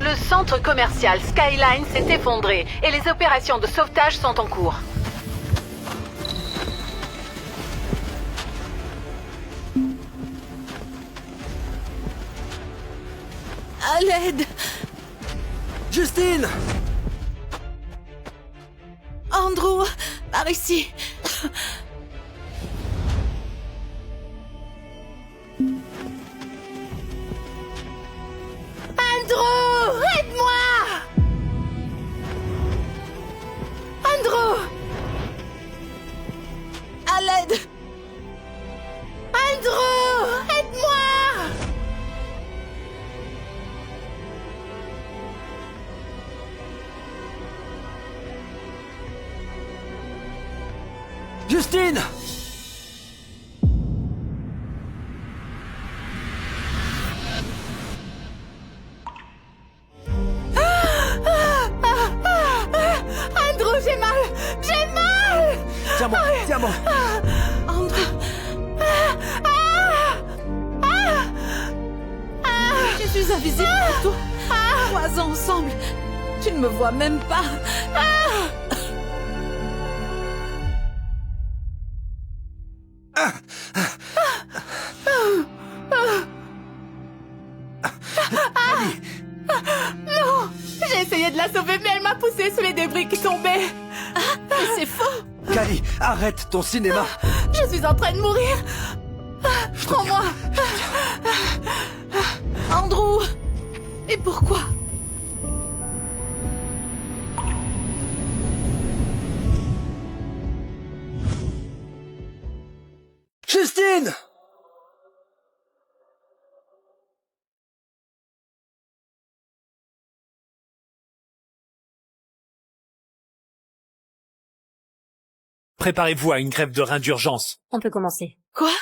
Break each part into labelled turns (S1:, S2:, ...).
S1: Le centre commercial Skyline s'est effondré et les opérations de sauvetage sont en cours.
S2: À l'aide!
S3: Justine!
S2: Andrew, par ici! Andrew! Aide-moi! Andrew! À l'aide! Andrew! Aide-moi!
S3: Justine!
S2: Andrew, j'ai mal! J'ai mal!
S3: Tiens-moi, tiens-moi!
S2: Andrew! Je suis invisible pour toi. 3 ans ensemble. Tu ne me vois même pas. Non! J'ai essayé de la sauver, mais elle m'a poussée sous les débris qui tombaient. Mais c'est faux!
S3: Cali, arrête ton cinéma!
S2: Je suis en train de mourir. Prends-moi! Andrew! Et pourquoi?
S3: Justine!
S4: Préparez-vous à une grève de rein d'urgence.
S5: On peut commencer.
S2: Quoi?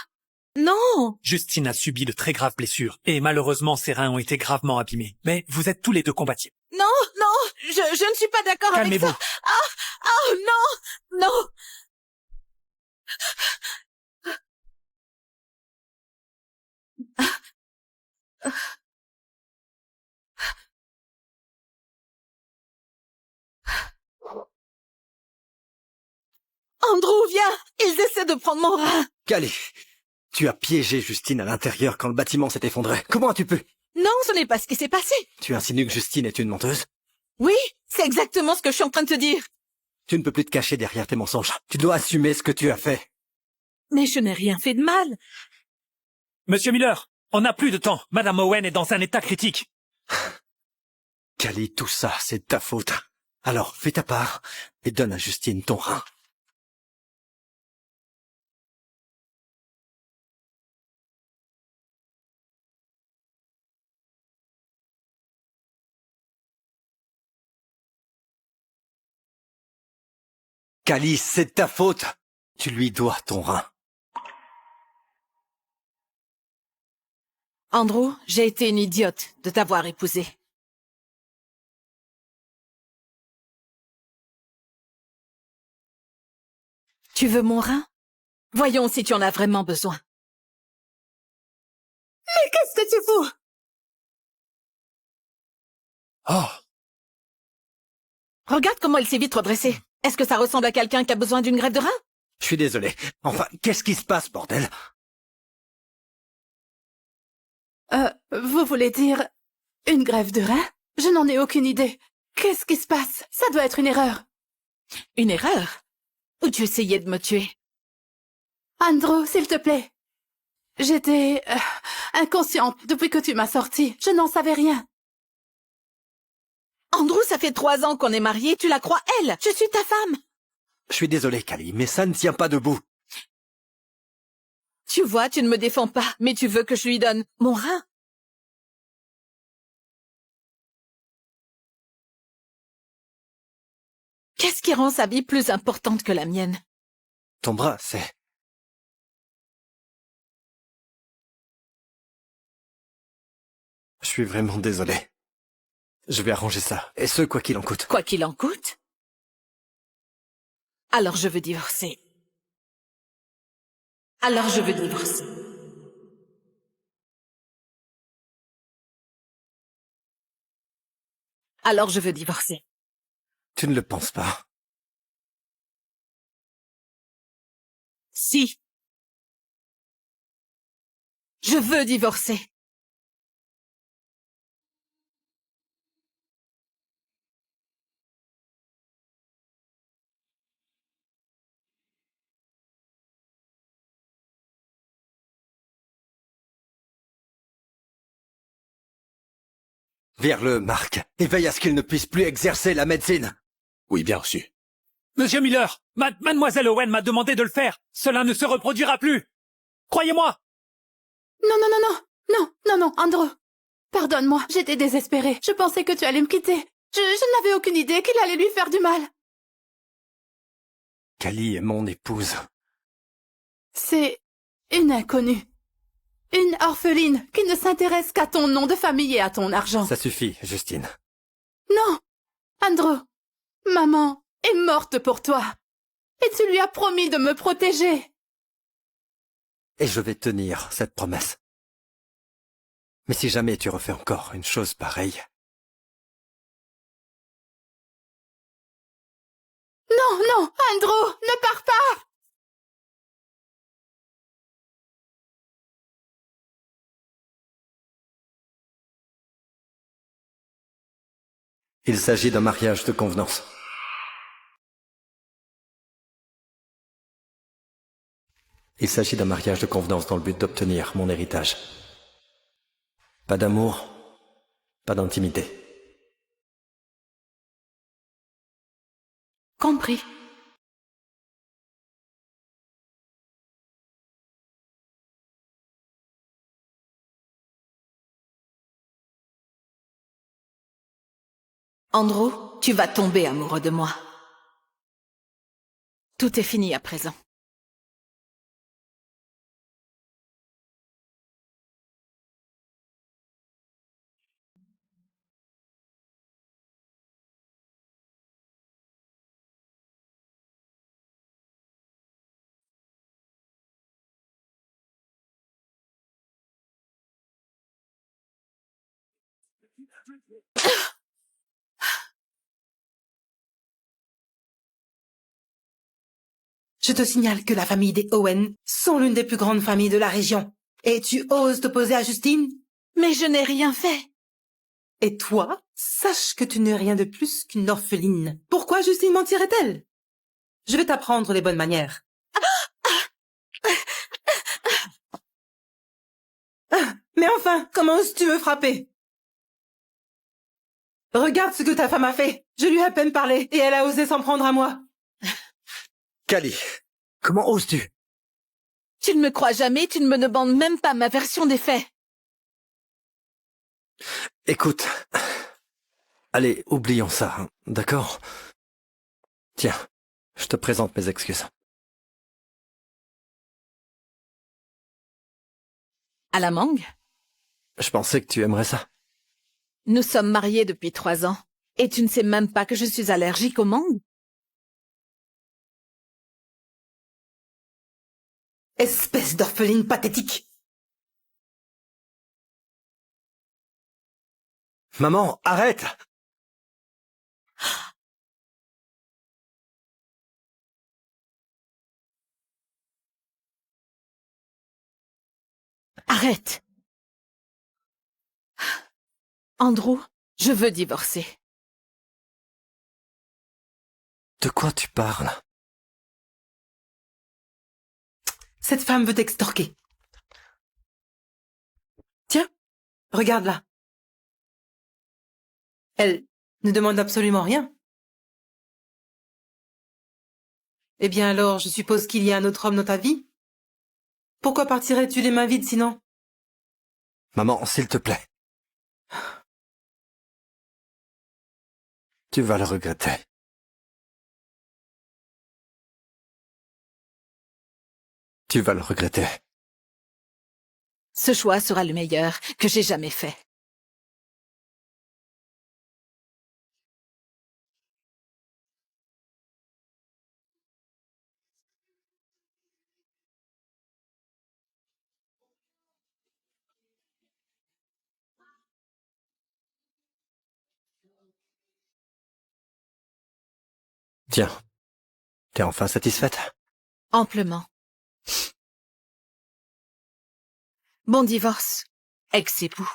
S2: Non!
S4: Justine a subi de très graves blessures, et malheureusement ses reins ont été gravement abîmés. Mais vous êtes tous les deux combatifs.
S2: Non, non! Je ne suis pas d'accord avec
S4: Calmez-vous.
S2: ça! Oh non! Non! Andrew, viens! Ils essaient de prendre mon rein!
S3: Cali, tu as piégé Justine à l'intérieur quand le bâtiment s'est effondré. Comment as-tu pu?
S2: Non, ce n'est pas ce qui s'est passé!
S3: Tu insinues que Justine est une menteuse?
S2: Oui, c'est exactement ce que je suis en train de te dire!
S3: Tu ne peux plus te cacher derrière tes mensonges. Tu dois assumer ce que tu as fait.
S2: Mais je n'ai rien fait de mal!
S4: Monsieur Miller, on n'a plus de temps. Madame Owen est dans un état critique.
S3: Cali, tout ça, c'est de ta faute. Alors, fais ta part et donne à Justine ton rein. Cali, c'est de ta faute. Tu lui dois ton rein.
S2: Andrew, j'ai été une idiote de t'avoir épousé. Tu veux mon rein? Voyons si tu en as vraiment besoin. Mais qu'est-ce que tu fous?
S3: Oh,
S2: Regarde comment elle s'est vite redressée. Est-ce que ça ressemble à quelqu'un qui a besoin d'une greffe de rein?
S3: je suis désolé. Enfin, qu'est-ce qui se passe, bordel?
S6: Vous voulez dire une grève de rein? Je n'en ai aucune idée. Qu'est-ce qui se passe? Ça doit être une erreur.
S2: Une erreur? Ou tu essayais de me tuer?
S6: Andrew, s'il te plaît. J'étais inconsciente depuis que tu m'as sortie. Je n'en savais rien.
S2: Andrew, ça fait 3 ans qu'on est mariés, tu la crois elle? Je suis ta femme.
S3: Je suis désolé, Cali, mais ça ne tient pas debout.
S2: Tu vois, tu ne me défends pas, mais tu veux que je lui donne mon rein? Qu'est-ce qui rend sa vie plus importante que la mienne?
S3: Ton bras, c'est... Je suis vraiment désolé. Je vais arranger ça, et ce, quoi qu'il en coûte.
S2: Quoi qu'il en coûte? Alors je veux divorcer. Alors je veux divorcer.
S5: Alors je veux divorcer.
S3: Tu ne le penses pas.
S5: Si. Je veux divorcer.
S3: Vire-le, Marc, et veille à ce qu'il ne puisse plus exercer la médecine.
S7: Oui, bien reçu.
S4: Monsieur Miller, mademoiselle Owen m'a demandé de le faire. Cela ne se reproduira plus. Croyez-moi.
S6: Non, non, non, non. Non, non, non, Andrew. Pardonne-moi, j'étais désespérée. Je pensais que tu allais me quitter. Je n'avais aucune idée qu'il allait lui faire du mal.
S3: Callie est mon épouse.
S6: C'est une inconnue. Une orpheline qui ne s'intéresse qu'à ton nom de famille et à ton argent.
S3: Ça suffit, Justine.
S6: Non, Andrew, maman est morte pour toi. Et tu lui as promis de me protéger.
S3: Et je vais tenir cette promesse. Mais si jamais tu refais encore une chose pareille...
S6: Non, non, Andrew, ne pars pas.
S3: Il s'agit d'un mariage de convenance. Il s'agit d'un mariage de convenance dans le but d'obtenir mon héritage. Pas d'amour, pas d'intimité.
S6: Compris.
S5: Andrew, tu vas tomber amoureux de moi. Tout est fini à présent.
S8: Je te signale que la famille des Owen sont l'une des plus grandes familles de la région. Et tu oses t'opposer à Justine?
S5: Mais je n'ai rien fait.
S8: Et toi, sache que tu n'es rien de plus qu'une orpheline. Pourquoi Justine mentirait-elle? Je vais t'apprendre les bonnes manières. Mais enfin, comment oses-tu me frapper? Regarde ce que ta femme a fait. Je lui ai à peine parlé et elle a osé s'en prendre à moi.
S3: Callie, comment oses-tu?
S5: Tu ne me crois jamais, tu ne me demandes même pas ma version des faits.
S3: Écoute, allez, oublions ça, hein, d'accord? Tiens, je te présente mes excuses.
S5: À la mangue?
S3: Je pensais que tu aimerais ça.
S5: Nous sommes mariés depuis 3 ans. Et tu ne sais même pas que je suis allergique aux mangues?
S8: Espèce d'orpheline pathétique.
S3: Maman, arrête!
S5: Arrête. Andrew, je veux divorcer.
S3: De quoi tu parles?
S8: Cette femme veut t'extorquer. Tiens, regarde-la. Elle ne demande absolument rien. Eh bien alors, je suppose qu'il y a un autre homme dans ta vie? Pourquoi partirais-tu les mains vides sinon?
S3: Maman, s'il te plaît. Tu vas le regretter. Tu vas le regretter.
S5: Ce choix sera le meilleur que j'ai jamais fait.
S3: Tiens, t'es enfin satisfaite?
S5: Amplement. Bon divorce, ex-époux.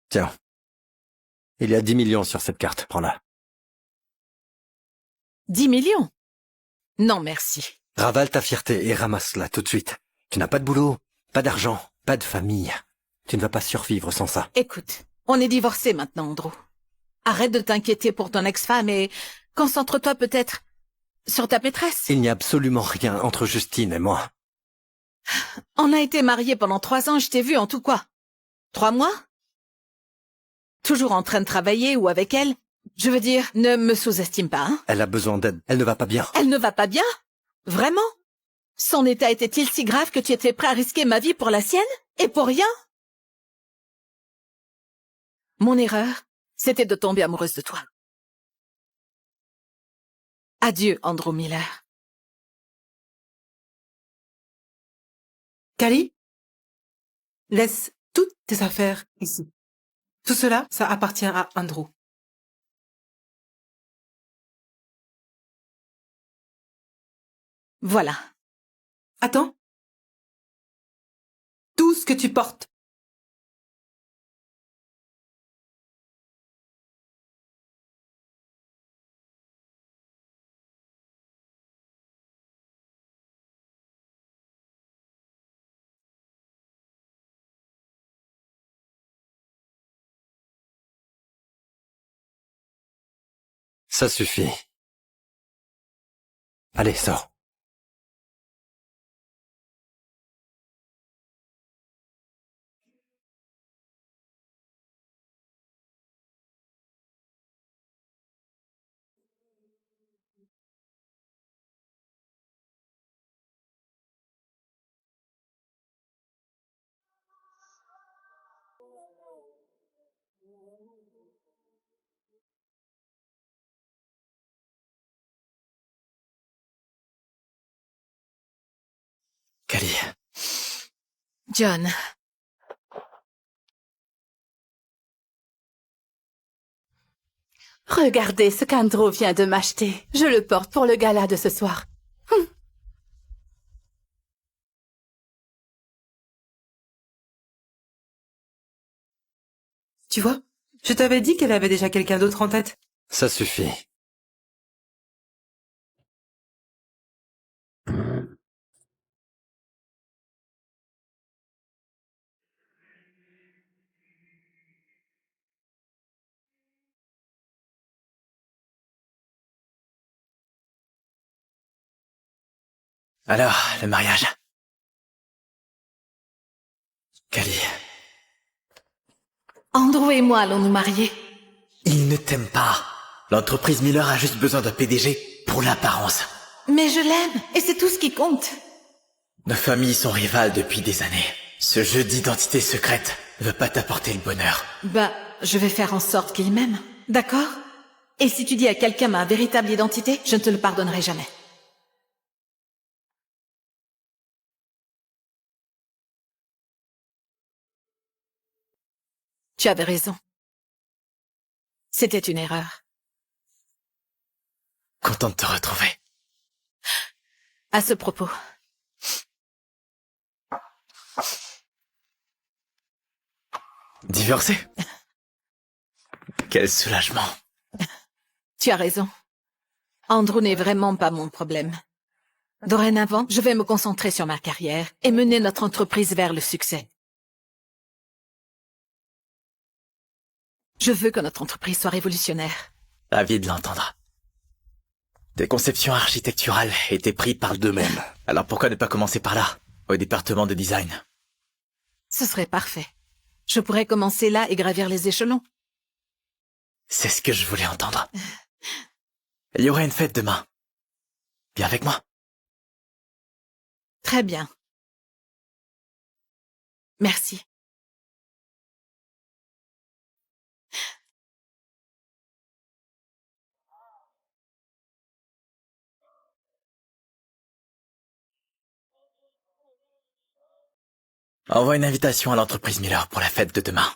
S3: Tiens. Il y a 10 millions sur cette carte, prends-la.
S5: 10 millions? Non, merci.
S3: Ravale ta fierté et ramasse-la tout de suite. Tu n'as pas de boulot, pas d'argent, pas de famille. Tu ne vas pas survivre sans ça.
S5: Écoute, on est divorcés maintenant, Andrew. Arrête de t'inquiéter pour ton ex-femme et concentre-toi peut-être sur ta maîtresse.
S3: Il n'y a absolument rien entre Justine et moi.
S5: On a été mariés pendant 3 ans, je t'ai vu en tout quoi? 3 mois? Toujours en train de travailler ou avec elle? Je veux dire, ne me sous-estime pas, hein?
S3: Elle a besoin d'aide. Elle ne va pas bien.
S5: Elle ne va pas bien? Vraiment? Son état était-il si grave que tu étais prêt à risquer ma vie pour la sienne? Et pour rien? Mon erreur, c'était de tomber amoureuse de toi. Adieu, Andrew Miller.
S8: Cali, laisse toutes tes affaires ici. Tout cela, ça appartient à Andrew.
S5: Voilà.
S8: Attends. Tout ce que tu portes.
S3: Ça suffit. Allez, sors. Cali.
S5: John.
S2: Regardez ce qu'Andrew vient de m'acheter. Je le porte pour le gala de ce soir.
S8: Tu vois, je t'avais dit qu'elle avait déjà quelqu'un d'autre en tête.
S3: Ça suffit.
S7: Alors, le mariage. Cali,
S5: Andrew et moi allons nous marier.
S7: il ne t'aime pas. L'entreprise Miller a juste besoin d'un PDG pour l'apparence.
S5: Mais je l'aime, et c'est tout ce qui compte.
S7: Nos familles sont rivales depuis des années. Ce jeu d'identité secrète ne veut pas t'apporter le bonheur.
S5: Bah, je vais faire en sorte qu'il m'aime. D'accord? Et si tu dis à quelqu'un ma véritable identité, je ne te le pardonnerai jamais. Tu avais raison. C'était une erreur.
S7: Content de te retrouver.
S5: À ce propos,
S7: Divorcé? Quel soulagement.
S5: tu as raison. Andrew n'est vraiment pas mon problème. Dorénavant, je vais me concentrer sur ma carrière et mener notre entreprise vers le succès. Je veux que notre entreprise soit révolutionnaire.
S7: Ravi de l'entendre. Tes conceptions architecturales étaient prises par le domaine. Alors pourquoi ne pas commencer par là, au département de design?
S5: Ce serait parfait. Je pourrais commencer là et gravir les échelons.
S7: C'est ce que je voulais entendre. Il y aura une fête demain. Viens avec moi.
S5: Très bien. Merci.
S7: Envoie une invitation à l'entreprise Miller pour la fête de demain.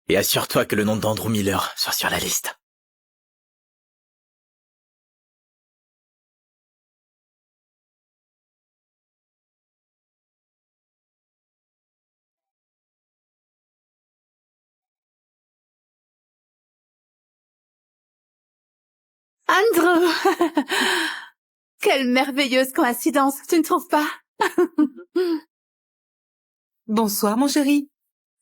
S7: Et assure-toi que le nom d'Andrew Miller soit sur la liste.
S6: Andrew! Quelle merveilleuse coïncidence, tu ne trouves pas?
S8: Bonsoir, mon chéri.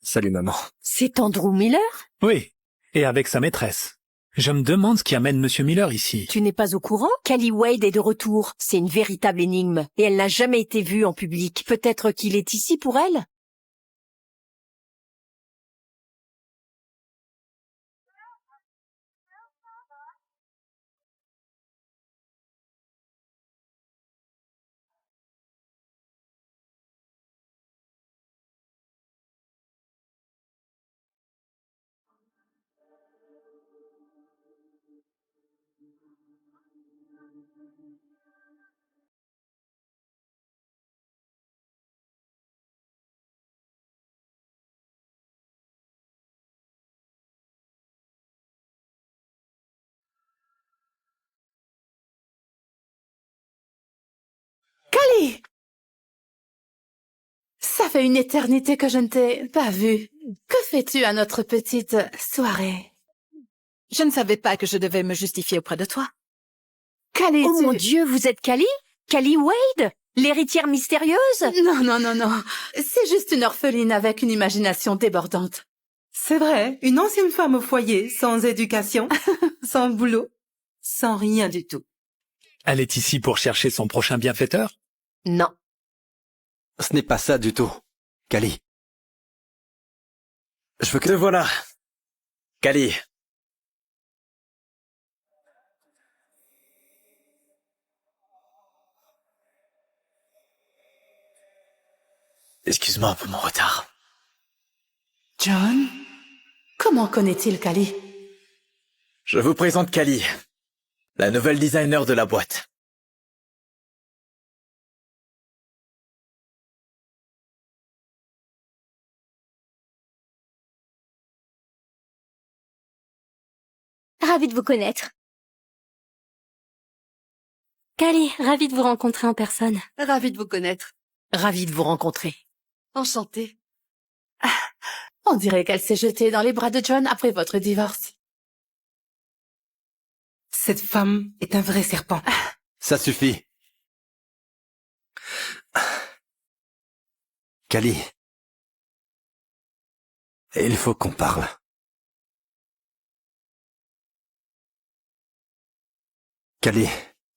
S3: Salut maman.
S9: C'est Andrew Miller?
S4: Oui, et avec sa maîtresse. Je me demande ce qui amène Monsieur Miller ici.
S9: Tu n'es pas au courant? Callie Wade est de retour. C'est une véritable énigme. Et elle n'a jamais été vue en public. Peut-être qu'il est ici pour elle?
S6: Callie! Ça fait une éternité que je ne t'ai pas vue. Que fais-tu à notre petite soirée?
S5: Je ne savais pas que je devais me justifier auprès de toi.
S6: Callie,
S9: Oh
S6: tu...
S9: mon Dieu, vous êtes Callie? Callie Wade? L'héritière mystérieuse?
S6: Non, non, non, non. C'est juste une orpheline avec une imagination débordante.
S8: C'est vrai, une ancienne femme au foyer, sans éducation, sans boulot, sans rien du tout.
S4: Elle est ici pour chercher son prochain bienfaiteur?
S9: Non.
S3: Ce n'est pas ça du tout. Callie. Je veux que...
S7: Te voilà. Callie. Excuse-moi pour mon retard.
S6: John? Comment connaît-il Callie?
S7: Je vous présente Callie, la nouvelle designer de la boîte.
S10: Ravie de vous connaître. Callie, ravie de vous rencontrer en personne.
S2: Ravie de vous connaître.
S9: Ravie de vous rencontrer.
S2: Enchantée.
S6: On dirait qu'elle s'est jetée dans les bras de John après votre divorce.
S8: Cette femme est un vrai serpent.
S3: Ça suffit. Callie. Il faut qu'on parle. Callie,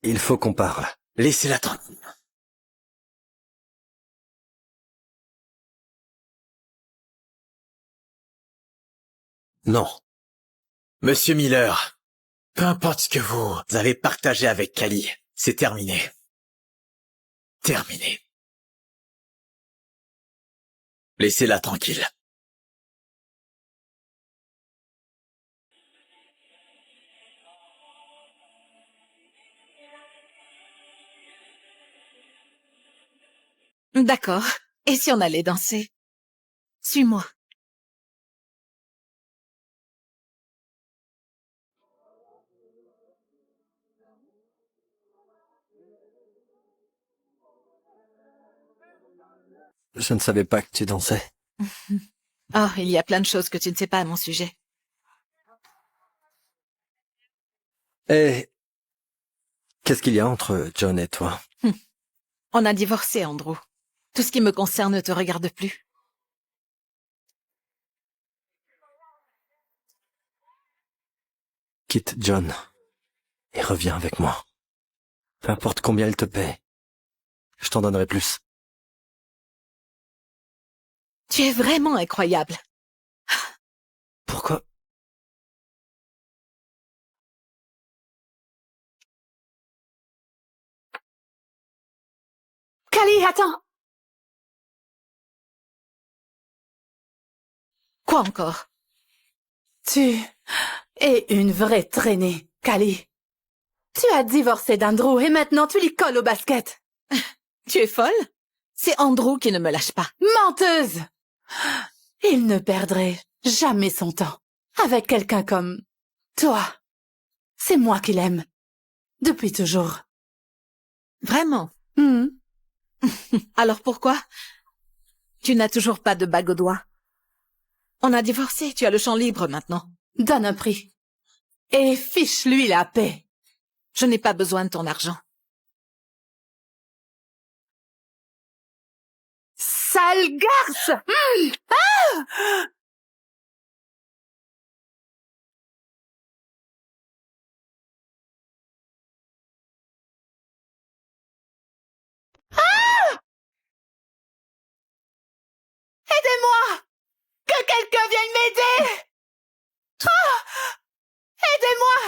S3: il faut qu'on parle.
S7: Laissez-la tranquille.
S3: Non.
S7: Monsieur Miller, peu importe ce que vous avez partagé avec Callie, c'est terminé. Terminé. Laissez-la tranquille.
S5: D'accord. Et si on allait danser? Suis-moi.
S3: Je ne savais pas que tu dansais.
S5: Oh, il y a plein de choses que tu ne sais pas à mon sujet.
S3: Et qu'est-ce qu'il y a entre John et toi?
S5: On a divorcé, Andrew. Tout ce qui me concerne ne te regarde plus.
S3: Quitte John et reviens avec moi. Peu importe combien il te paie, je t'en donnerai plus.
S5: Tu es vraiment incroyable.
S3: Pourquoi?
S6: Callie, attends!
S5: Quoi encore?
S6: Tu es une vraie traînée, Callie. Tu as divorcé d'Andrew et maintenant tu lui colles au basket.
S5: Tu es folle? C'est Andrew qui ne me lâche pas.
S6: Menteuse! Il ne perdrait jamais son temps avec quelqu'un comme toi. C'est moi qui l'aime. Depuis toujours.
S5: Vraiment?
S6: Hmm.
S5: Alors pourquoi? Tu n'as toujours pas de bague au doigt. On a divorcé, tu as le champ libre maintenant.
S6: Donne un prix. Et fiche-lui la paix.
S5: Je n'ai pas besoin de ton argent.
S6: Sale garce! Ah! Aidez-moi! Que quelqu'un vienne m'aider! Ah! Aidez-moi!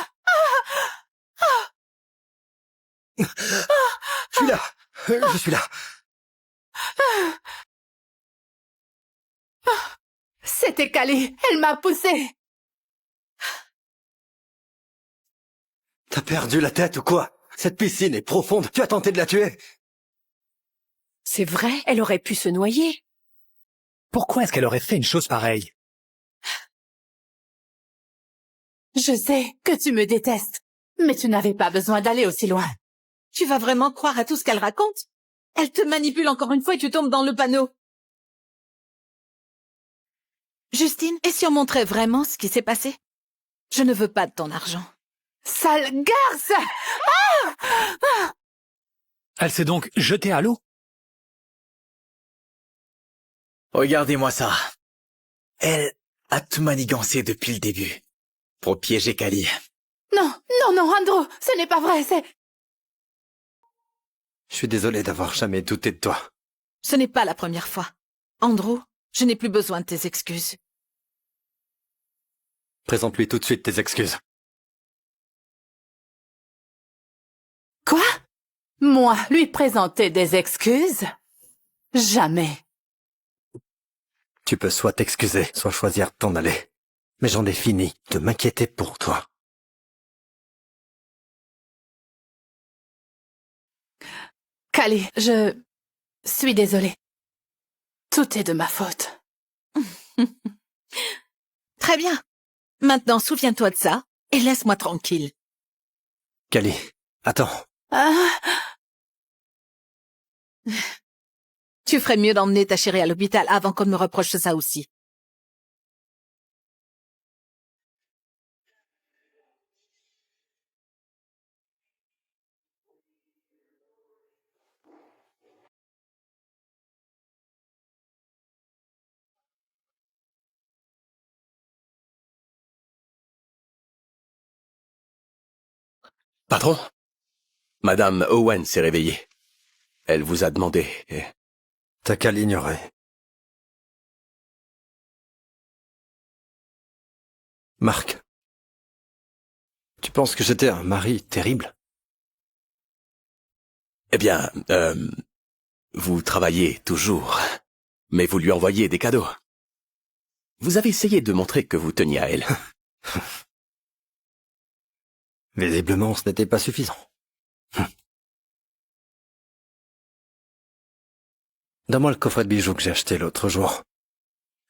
S3: Je suis là. Je suis là.
S6: C'était Callie. Elle m'a poussée.
S3: T'as perdu la tête ou quoi? Cette piscine est profonde. Tu as tenté de la tuer?
S9: C'est vrai, elle aurait pu se noyer.
S4: Pourquoi est-ce qu'elle aurait fait une chose pareille?
S6: Je sais que tu me détestes, mais tu n'avais pas besoin d'aller aussi loin.
S5: Tu vas vraiment croire à tout ce qu'elle raconte? Elle te manipule encore une fois et tu tombes dans le panneau. Justine, et si on montrait vraiment ce qui s'est passé? Je ne veux pas de ton argent.
S6: Sale garce! Ah!
S4: Elle s'est donc jetée à l'eau?
S7: Regardez-moi ça. Elle a tout manigancé depuis le début. Pour piéger Callie.
S6: Non, non, non, Andrew, ce n'est pas vrai, c'est...
S3: Je suis désolé d'avoir jamais douté de toi.
S5: Ce n'est pas la première fois. Andrew, je n'ai plus besoin de tes excuses.
S3: Présente-lui tout de suite tes excuses.
S6: Quoi? Moi, lui présenter des excuses? Jamais.
S3: Tu peux soit t'excuser, soit choisir de t'en aller. Mais j'en ai fini de m'inquiéter pour toi.
S6: Callie, je suis désolée. Tout est de ma faute.
S5: Très bien. Maintenant, souviens-toi de ça et laisse-moi tranquille.
S3: Callie, attends.
S6: Ah,
S5: Tu ferais mieux d'emmener ta chérie à l'hôpital avant qu'on me reproche ça aussi.
S11: Patron, Madame Owen s'est réveillée. Elle vous a demandé et...
S3: T'as qu'à l'ignorer. Marc, tu penses que j'étais un mari terrible?
S11: Eh bien, vous travaillez toujours, mais vous lui envoyez des cadeaux. Vous avez essayé de montrer que vous teniez à elle.
S3: Visiblement, ce n'était pas suffisant. Donne-moi le coffret de bijoux que j'ai acheté l'autre jour.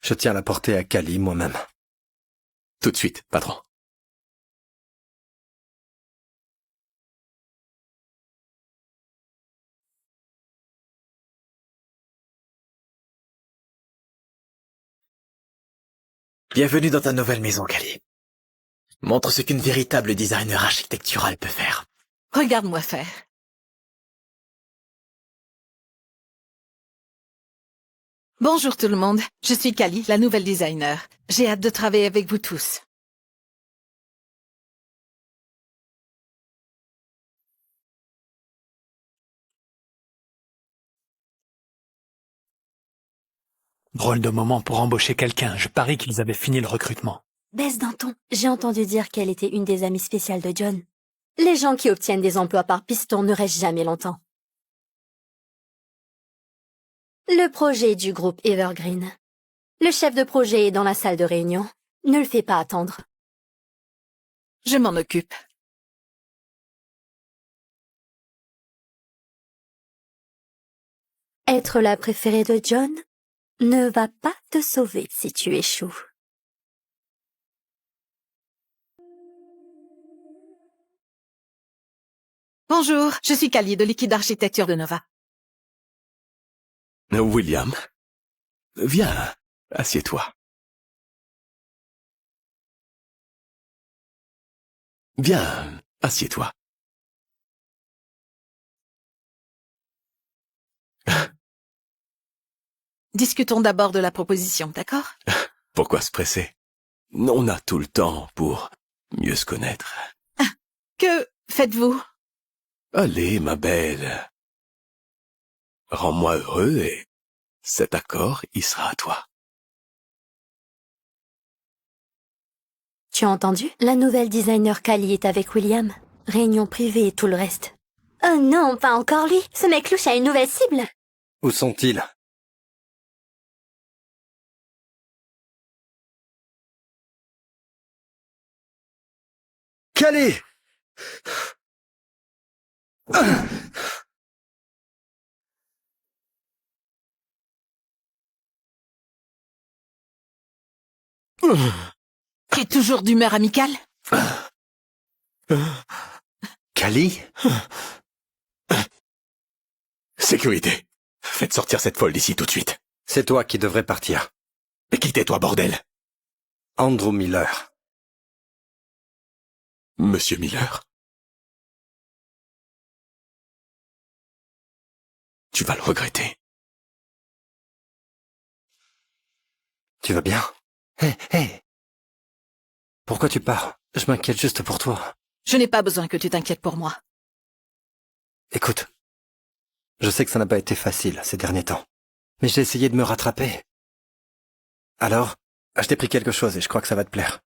S3: Je tiens à la porter à Callie moi-même.
S11: Tout de suite, patron.
S7: Bienvenue dans ta nouvelle maison, Callie. Montre ce qu'une véritable designer architectural peut faire.
S5: Regarde-moi faire. Bonjour tout le monde, je suis Callie, la nouvelle designer. J'ai hâte de travailler avec vous tous.
S4: Drôle de moment pour embaucher quelqu'un. Je parie qu'ils avaient fini le recrutement.
S10: Baisse d'un ton. J'ai entendu dire qu'elle était une des amies spéciales de John. Les gens qui obtiennent des emplois par piston ne restent jamais longtemps. Le projet du groupe Evergreen. Le chef de projet est dans la salle de réunion. Ne le fais pas attendre.
S5: Je m'en occupe.
S10: Être la préférée de John ne va pas te sauver si tu échoues.
S5: Bonjour, je suis Callie de l'équipe d'architecture de Nova.
S11: William, viens, assieds-toi. Viens, assieds-toi.
S5: Discutons d'abord de la proposition, d'accord?
S11: Pourquoi se presser? On a tout le temps pour mieux se connaître.
S5: Que faites-vous?
S11: Allez, ma belle. Rends-moi heureux et cet accord, il sera à toi.
S10: Tu as entendu? La nouvelle designer Callie est avec William. Réunion privée et tout le reste. Oh non, pas encore lui. Ce mec louche a une nouvelle cible.
S3: Où sont-ils? Calais!
S5: Tu es toujours d'humeur amicale?
S3: Callie?
S11: Sécurité. Faites sortir cette folle d'ici tout de suite.
S3: C'est toi qui devrais partir.
S11: Et quittez-toi, bordel.
S3: Andrew Miller.
S11: Monsieur Miller. Tu vas le regretter.
S3: Tu vas bien? Hé. Pourquoi tu pars? Je m'inquiète juste pour toi.
S5: Je n'ai pas besoin que tu t'inquiètes pour moi.
S3: Écoute, je sais que ça n'a pas été facile ces derniers temps, mais j'ai essayé de me rattraper. Alors, je t'ai pris quelque chose et je crois que ça va te plaire.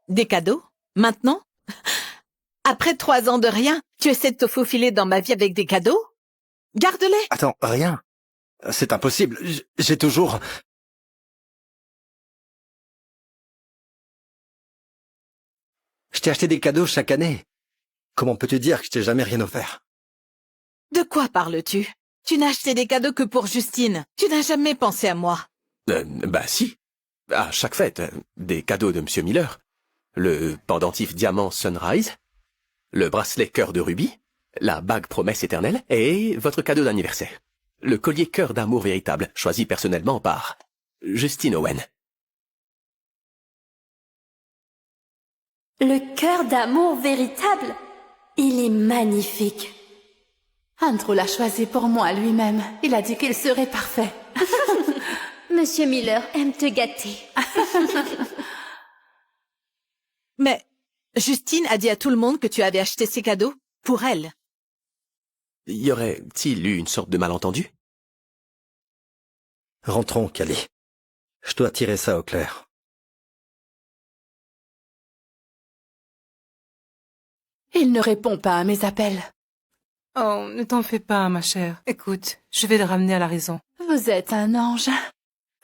S5: Des cadeaux? Maintenant? Après 3 ans de rien, tu essaies de te faufiler dans ma vie avec des cadeaux? Garde-les!
S3: Attends, rien. C'est impossible. J'ai toujours... Je t'ai acheté des cadeaux chaque année. Comment peux-tu dire que je t'ai jamais rien offert?
S5: De quoi parles-tu? Tu n'as acheté des cadeaux que pour Justine. Tu n'as jamais pensé à moi.
S11: Bah si. À chaque fête, des cadeaux de Monsieur Miller. Le pendentif diamant Sunrise, le bracelet cœur de rubis, la bague promesse éternelle et votre cadeau d'anniversaire. Le collier cœur d'amour véritable, choisi personnellement par Justine Owen.
S10: Le cœur d'amour véritable. Il est magnifique.
S6: Andrew l'a choisi pour moi lui-même. Il a dit qu'il serait parfait.
S10: Monsieur Miller aime te gâter.
S5: Mais Justine a dit à tout le monde que tu avais acheté ces cadeaux pour elle.
S11: Y aurait-il eu une sorte de malentendu?
S3: Rentrons, Callie. Je dois tirer ça au clair.
S6: Il ne répond pas à mes appels.
S8: Oh, ne t'en fais pas, ma chère. Écoute, je vais le ramener à la raison.
S6: Vous êtes un ange.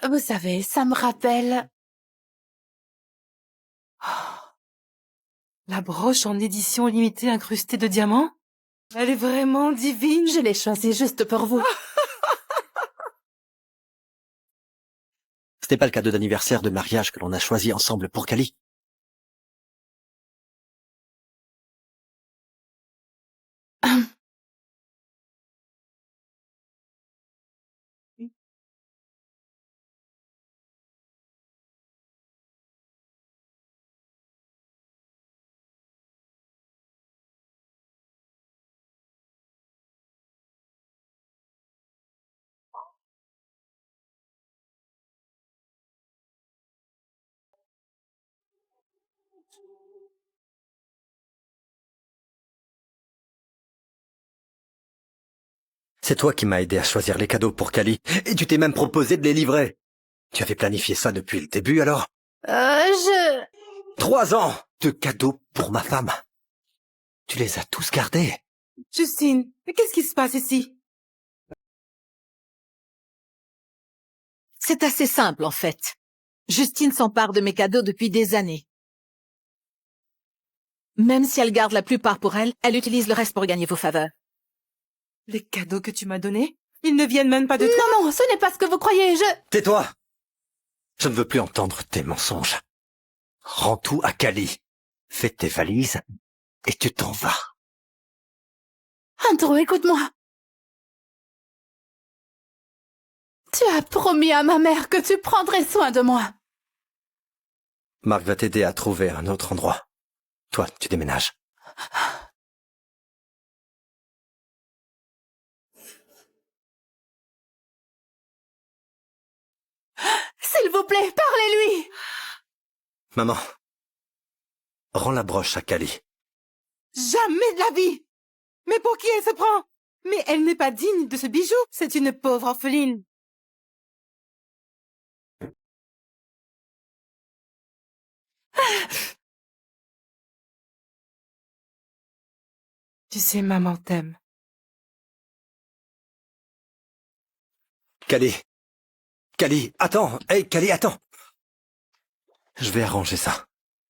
S6: Vous savez, ça me rappelle...
S8: Oh. La broche en édition limitée incrustée de diamants? Elle est vraiment divine.
S6: Je l'ai choisie juste pour vous.
S3: C'était pas le cadeau d'anniversaire de mariage que l'on a choisi ensemble pour Callie. C'est toi qui m'as aidé à choisir les cadeaux pour Callie, et tu t'es même proposé de les livrer. Tu avais planifié ça depuis le début, alors? 3 ans de cadeaux pour ma femme. Tu les as tous gardés.
S8: Justine, mais qu'est-ce qui se passe ici?
S5: C'est assez simple, en fait. Justine s'empare de mes cadeaux depuis des années. Même si elle garde la plupart pour elle, elle utilise le reste pour gagner vos faveurs.
S8: Les cadeaux que tu m'as donnés, ils ne viennent même pas de toi.
S6: Non, non, ce n'est pas ce que vous croyez,
S3: Tais-toi! Je ne veux plus entendre tes mensonges. Rends tout à Kali. Fais tes valises et tu t'en vas.
S6: Andrew, écoute-moi. Tu as promis à ma mère que tu prendrais soin de moi.
S3: Marc va t'aider à trouver un autre endroit. Toi, tu déménages.
S6: S'il vous plaît, parlez-lui.
S3: Maman, rends la broche à Kali.
S8: Jamais de la vie! Mais pour qui elle se prend? Mais elle n'est pas digne de ce bijou. C'est une pauvre orpheline. Tu sais, maman t'aime.
S3: Kali. Kali, attends. Hey, Kali, attends. Je vais arranger ça.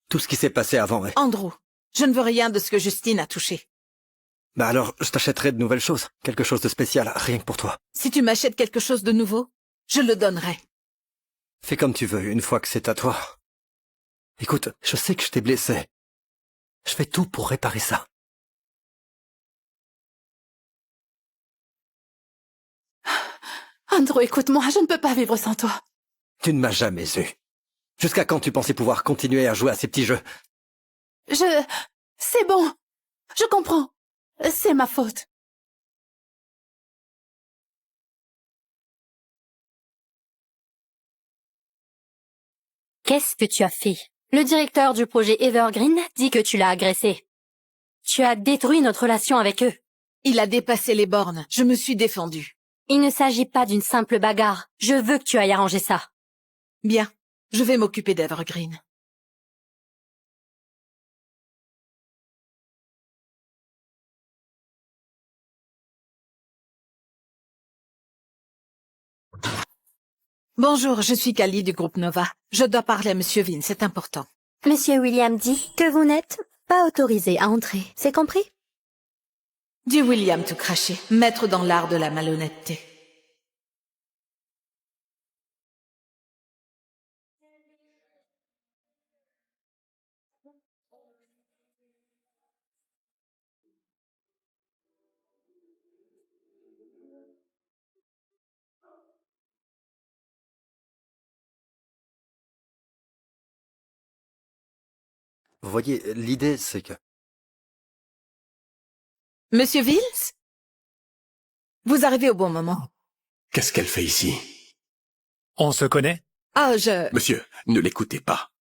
S3: Tout ce qui s'est passé avant est...
S5: Andrew, je ne veux rien de ce que Justine a touché.
S3: Bah alors, je t'achèterai de nouvelles choses. Quelque chose de spécial, rien que pour toi.
S5: Si tu m'achètes quelque chose de nouveau, je le donnerai.
S3: Fais comme tu veux, une fois que c'est à toi. Écoute, je sais que je t'ai blessé. Je fais tout pour réparer ça.
S6: Andrew, écoute-moi, je ne peux pas vivre sans toi.
S3: Tu ne m'as jamais eu. Jusqu'à quand tu pensais pouvoir continuer à jouer à ces petits jeux?
S6: C'est bon. Je comprends. C'est ma faute.
S10: Qu'est-ce que tu as fait? Le directeur du projet Evergreen dit que tu l'as agressé. Tu as détruit notre relation avec eux.
S5: Il a dépassé les bornes. Je me suis défendue.
S10: Il ne s'agit pas d'une simple bagarre. Je veux que tu ailles arranger ça.
S5: Bien. Je vais m'occuper d'Evergreen. Bonjour, je suis Kali du groupe Nova. Je dois parler à Monsieur Vin, c'est important.
S10: Monsieur William dit que vous n'êtes pas autorisé à entrer. C'est compris?
S5: Du William tout craché, maître dans l'art de la malhonnêteté.
S3: Vous voyez, l'idée, c'est que...
S5: Monsieur Vils? Vous arrivez au bon moment.
S11: Qu'est-ce qu'elle fait ici?
S4: On se connaît?
S5: Ah,
S11: Monsieur, ne l'écoutez pas.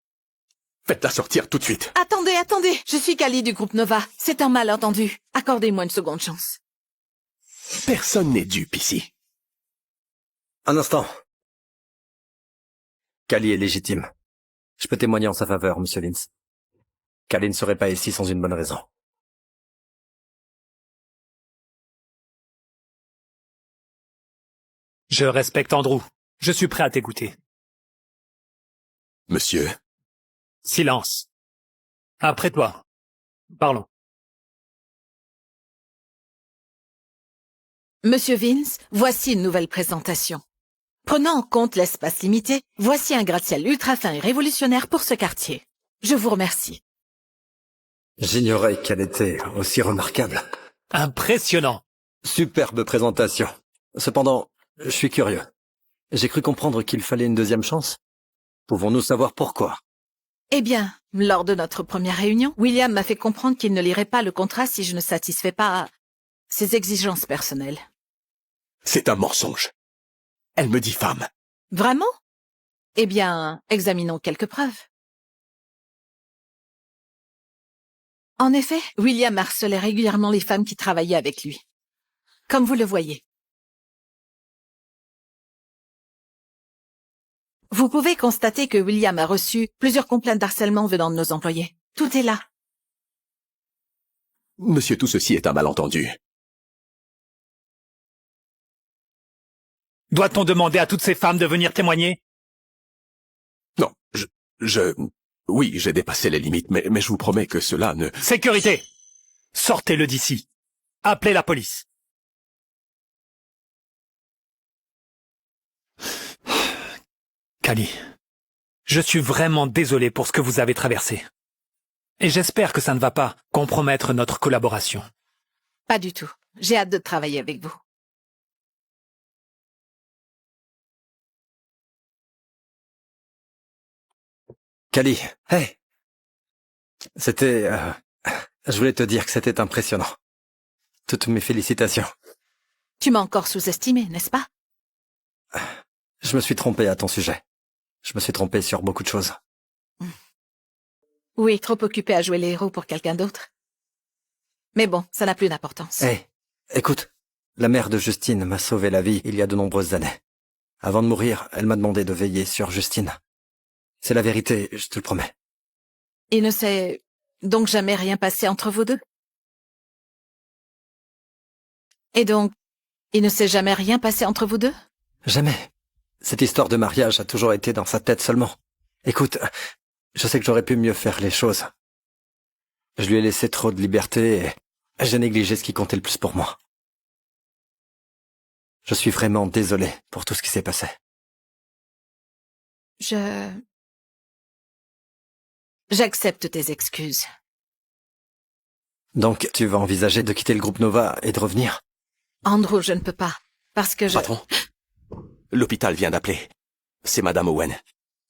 S11: Faites-la sortir tout de suite.
S5: Attendez, attendez. Je suis Kali du groupe Nova. C'est un malentendu. Accordez-moi une seconde chance.
S11: Personne n'est dupe ici.
S3: Un instant. Kali est légitime. Je peux témoigner en sa faveur, Monsieur Lins. Kali ne serait pas ici sans une bonne raison.
S4: Je respecte Andrew. Je suis prêt à t'écouter.
S11: Monsieur,
S4: Silence. Après toi. Parlons.
S5: Monsieur Vince, voici une nouvelle présentation. Prenant en compte l'espace limité, voici un gratte-ciel ultra fin et révolutionnaire pour ce quartier. Je vous remercie.
S3: J'ignorais qu'elle était aussi remarquable.
S4: Impressionnant.
S3: Superbe présentation. Cependant, je suis curieux. J'ai cru comprendre qu'il fallait une deuxième chance. Pouvons-nous savoir pourquoi?
S5: Eh bien, lors de notre première réunion, William m'a fait comprendre qu'il ne lirait pas le contrat si je ne satisfais pas ses exigences personnelles.
S11: c'est un mensonge. Elle me diffame.
S5: Vraiment? Eh bien, examinons quelques preuves. En effet, William harcelait régulièrement les femmes qui travaillaient avec lui. Comme vous le voyez. Vous pouvez constater que William a reçu plusieurs complaintes d'harcèlement venant de nos employés. Tout est là.
S11: Monsieur, tout ceci est un malentendu.
S4: Doit-on demander à toutes ces femmes de venir témoigner?
S11: Non, oui, j'ai dépassé les limites, mais je vous promets que cela ne...
S4: Sécurité! Sortez-le d'ici. Appelez la police. Kali. Je suis vraiment désolé pour ce que vous avez traversé. Et j'espère que ça ne va pas compromettre notre collaboration.
S5: Pas du tout. J'ai hâte de travailler avec vous.
S3: Kali, hey! C'était... Je voulais te dire que c'était impressionnant. Toutes mes félicitations.
S5: Tu m'as encore sous-estimé, n'est-ce pas?
S3: Je me suis trompé à ton sujet. Je me suis trompé sur beaucoup de choses.
S5: Oui, trop occupé à jouer les héros pour quelqu'un d'autre. Mais bon, ça n'a plus d'importance.
S3: Hey, écoute, la mère de Justine m'a sauvé la vie il y a de nombreuses années. Avant de mourir, elle m'a demandé de veiller sur Justine. C'est la vérité, je te le promets.
S5: Il ne s'est donc jamais rien passé entre vous deux? Et donc, il ne s'est jamais rien passé entre vous deux?
S3: Jamais. Cette histoire de mariage a toujours été dans sa tête seulement. Écoute, je sais que j'aurais pu mieux faire les choses. Je lui ai laissé trop de liberté et j'ai négligé ce qui comptait le plus pour moi. Je suis vraiment désolé pour tout ce qui s'est passé.
S5: J'accepte tes excuses.
S3: Donc, tu vas envisager de quitter le groupe Nova et de revenir?
S5: Andrew, je ne peux pas. Parce que
S11: Patron, l'hôpital vient d'appeler. C'est Madame Owen.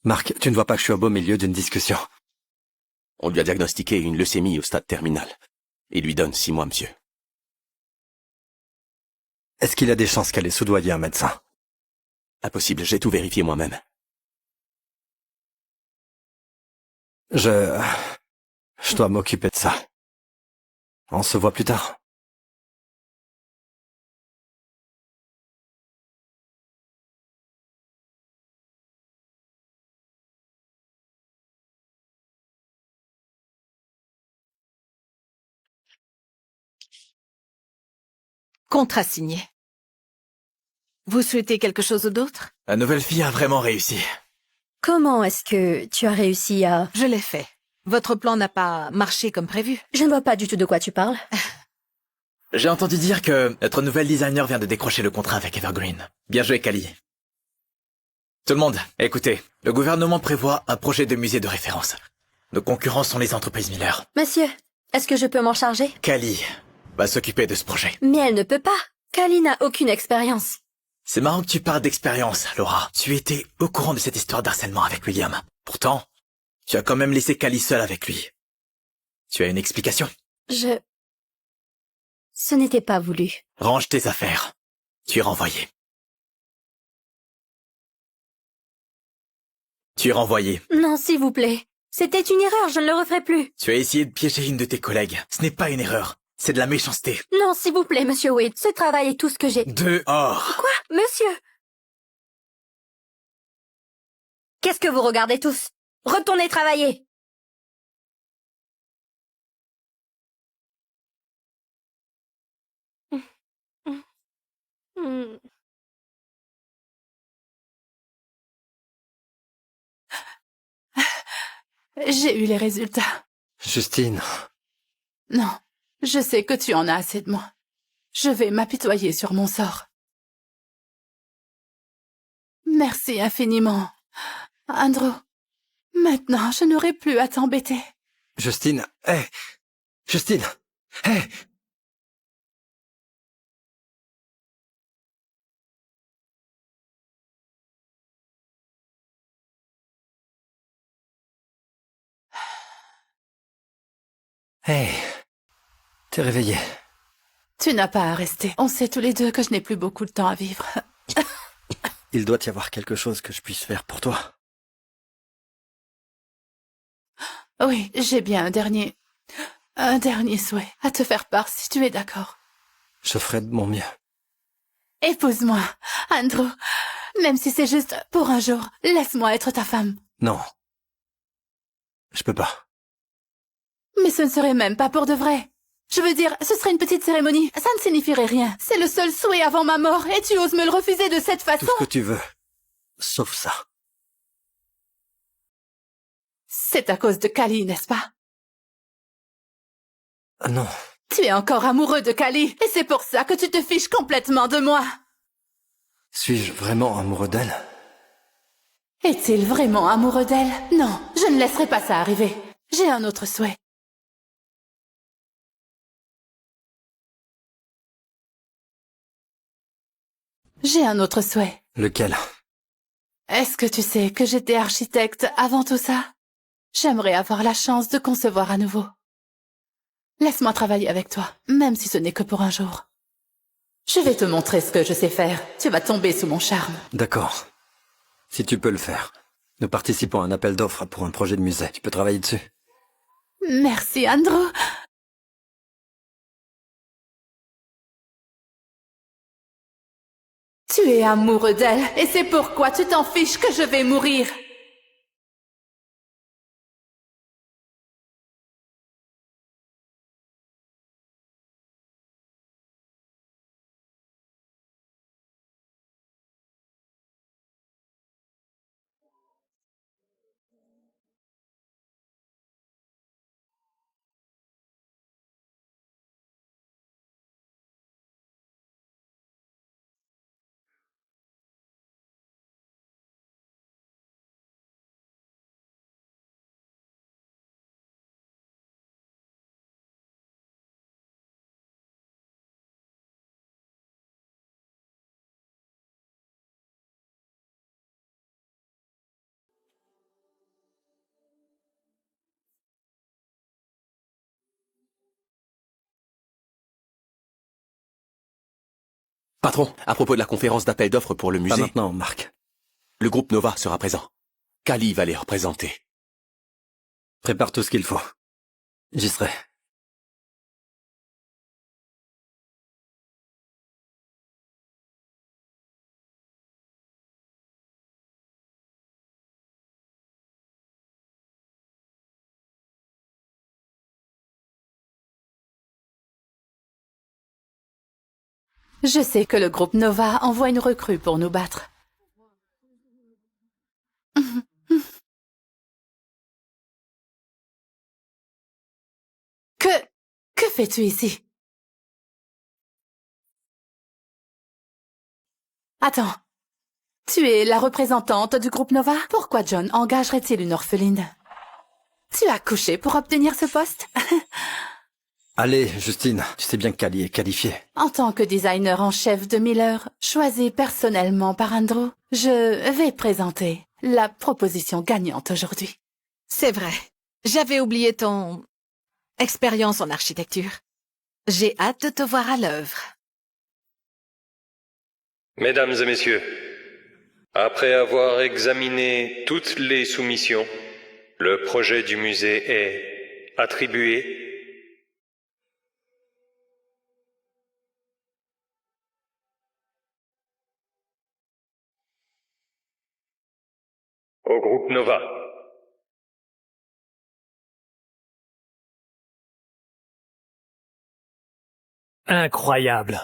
S3: Marc, tu ne vois pas que je suis au beau milieu d'une discussion.
S11: On lui a diagnostiqué une leucémie au stade terminal. Il lui donne 6 mois, monsieur.
S3: Est-ce qu'il y a des chances qu'elle ait soudoyé un médecin?
S11: Impossible, j'ai tout vérifié moi-même.
S3: Je dois m'occuper de ça. On se voit plus tard.
S5: Contrat signé. Vous souhaitez quelque chose d'autre?
S7: La nouvelle fille a vraiment réussi.
S10: Comment est-ce que tu as réussi à...
S5: Je l'ai fait. Votre plan n'a pas marché comme prévu.
S10: Je ne vois pas du tout de quoi tu parles.
S7: J'ai entendu dire que notre nouvelle designer vient de décrocher le contrat avec Evergreen. Bien joué, Kali. Tout le monde, écoutez. Le gouvernement prévoit un projet de musée de référence. Nos concurrents sont les entreprises Miller.
S10: Monsieur, est-ce que je peux m'en charger?
S7: Kali va s'occuper de ce projet.
S10: Mais elle ne peut pas. Kali n'a aucune expérience.
S7: C'est marrant que tu parles d'expérience, Laura. Tu étais au courant de cette histoire d'harcèlement avec William. Pourtant, tu as quand même laissé Kali seule avec lui. Tu as une explication?
S10: Ce n'était pas voulu.
S7: Range tes affaires. Tu es renvoyé. Tu es renvoyé.
S10: Non, s'il vous plaît. C'était une erreur, je ne le referai plus.
S7: Tu as essayé de piéger une de tes collègues. Ce n'est pas une erreur. C'est de la méchanceté.
S10: Non, s'il vous plaît, monsieur Wade. Ce travail est tout ce que j'ai.
S7: Dehors.
S10: Quoi? Monsieur? Qu'est-ce que vous regardez tous? Retournez travailler.
S6: J'ai eu les résultats.
S3: Justine.
S6: Non, je sais que tu en as assez de moi. Je vais m'apitoyer sur mon sort. Merci infiniment, Andrew. Maintenant, je n'aurai plus à t'embêter.
S3: Justine, hé! Justine, hé! Hey, t'es réveillée.
S6: Tu n'as pas à rester. On sait tous les deux que je n'ai plus beaucoup de temps à vivre.
S3: Il doit y avoir quelque chose que je puisse faire pour toi.
S6: Oui, j'ai bien un dernier souhait à te faire part si tu es d'accord.
S3: Je ferai de mon mieux.
S6: Épouse-moi, Andrew. Même si c'est juste pour un jour, laisse-moi être ta femme.
S3: Non. Je peux pas.
S6: Mais ce ne serait même pas pour de vrai. Je veux dire, ce serait une petite cérémonie. Ça ne signifierait rien. C'est le seul souhait avant ma mort et tu oses me le refuser de cette façon.
S3: Tout ce que tu veux. Sauf ça.
S6: C'est à cause de Kali, n'est-ce pas?
S3: Non.
S6: Tu es encore amoureux de Kali et c'est pour ça que tu te fiches complètement de moi.
S3: Suis-je vraiment amoureux d'elle?
S6: Est-il vraiment amoureux d'elle? Non, je ne laisserai pas ça arriver. J'ai un autre souhait. J'ai un autre souhait.
S3: Lequel?
S6: Est-ce que tu sais que j'étais architecte avant tout ça? J'aimerais avoir la chance de concevoir à nouveau. Laisse-moi travailler avec toi, même si ce n'est que pour un jour. Je vais te montrer ce que je sais faire. Tu vas tomber sous mon charme.
S3: D'accord. Si tu peux le faire. Nous participons à un appel d'offres pour un projet de musée. Tu peux travailler dessus.
S6: Merci, Andrew. Tu es amoureux d'elle, et c'est pourquoi tu t'en fiches que je vais mourir.
S11: Patron, à propos de la conférence d'appel d'offres pour le musée...
S3: Pas maintenant, Marc.
S11: Le groupe Nova sera présent. Kali va les représenter.
S3: Prépare tout ce qu'il faut. J'y serai.
S6: Je sais que le groupe Nova envoie une recrue pour nous battre. Que fais-tu ici? Attends. Tu es la représentante du groupe Nova? Pourquoi John engagerait-il une orpheline? Tu as couché pour obtenir ce poste?
S3: Allez, Justine, tu sais bien que Kali est qualifiée.
S6: En tant que designer en chef de Miller, choisi personnellement par Andrew, je vais présenter la proposition gagnante aujourd'hui.
S5: C'est vrai. J'avais oublié ton expérience en architecture. J'ai hâte de te voir à l'œuvre.
S12: Mesdames et messieurs, après avoir examiné toutes les soumissions, le projet du musée est attribué au groupe Nova.
S4: Incroyable.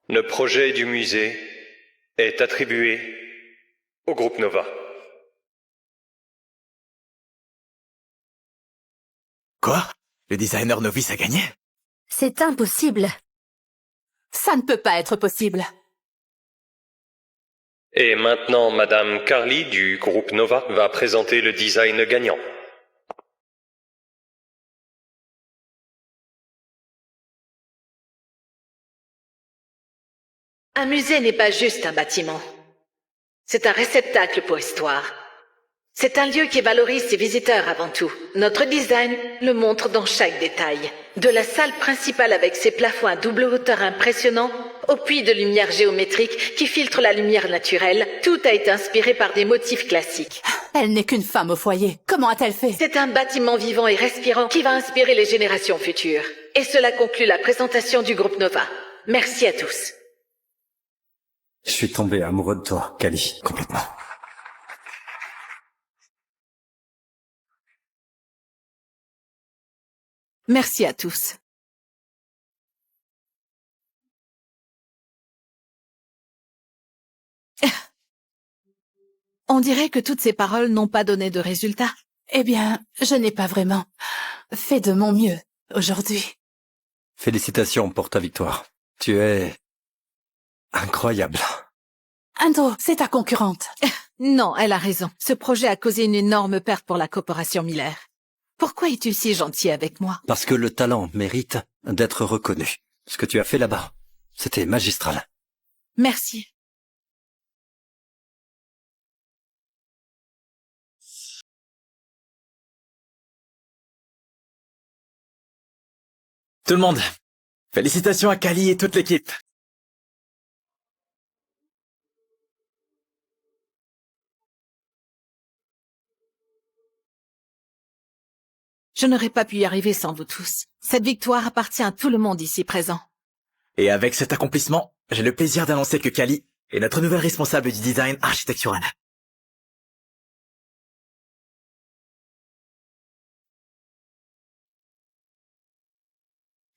S12: Le projet du musée est attribué au groupe Nova.
S7: Quoi? Le designer novice a gagné?
S10: C'est impossible.
S6: Ça ne peut pas être possible.
S12: Et maintenant, Madame Carly du groupe Nova va présenter le design gagnant.
S1: Un musée n'est pas juste un bâtiment. C'est un réceptacle pour histoire. C'est un lieu qui valorise ses visiteurs avant tout. Notre design le montre dans chaque détail. De la salle principale avec ses plafonds à double hauteur impressionnants, au puits de lumière géométrique qui filtre la lumière naturelle, tout a été inspiré par des motifs classiques.
S6: Elle n'est qu'une femme au foyer. Comment a-t-elle fait?
S1: C'est un bâtiment vivant et respirant qui va inspirer les générations futures. Et cela conclut la présentation du groupe Nova. Merci à tous.
S3: Je suis tombé amoureux de toi, Kali, complètement.
S5: Merci à tous. On dirait que toutes ces paroles n'ont pas donné de résultat.
S6: Eh bien, je n'ai pas vraiment fait de mon mieux aujourd'hui.
S3: Félicitations pour ta victoire. Tu es incroyable.
S6: Andrew, c'est ta concurrente.
S5: Non, elle a raison. Ce projet a causé une énorme perte pour la corporation Miller. Pourquoi es-tu si gentil avec moi?
S3: Parce que le talent mérite d'être reconnu. Ce que tu as fait là-bas, c'était magistral.
S5: Merci.
S7: Tout le monde, félicitations à Kali et toute l'équipe.
S5: Je n'aurais pas pu y arriver sans vous tous. Cette victoire appartient à tout le monde ici présent.
S7: Et avec cet accomplissement, j'ai le plaisir d'annoncer que Kali est notre nouvelle responsable du design architectural.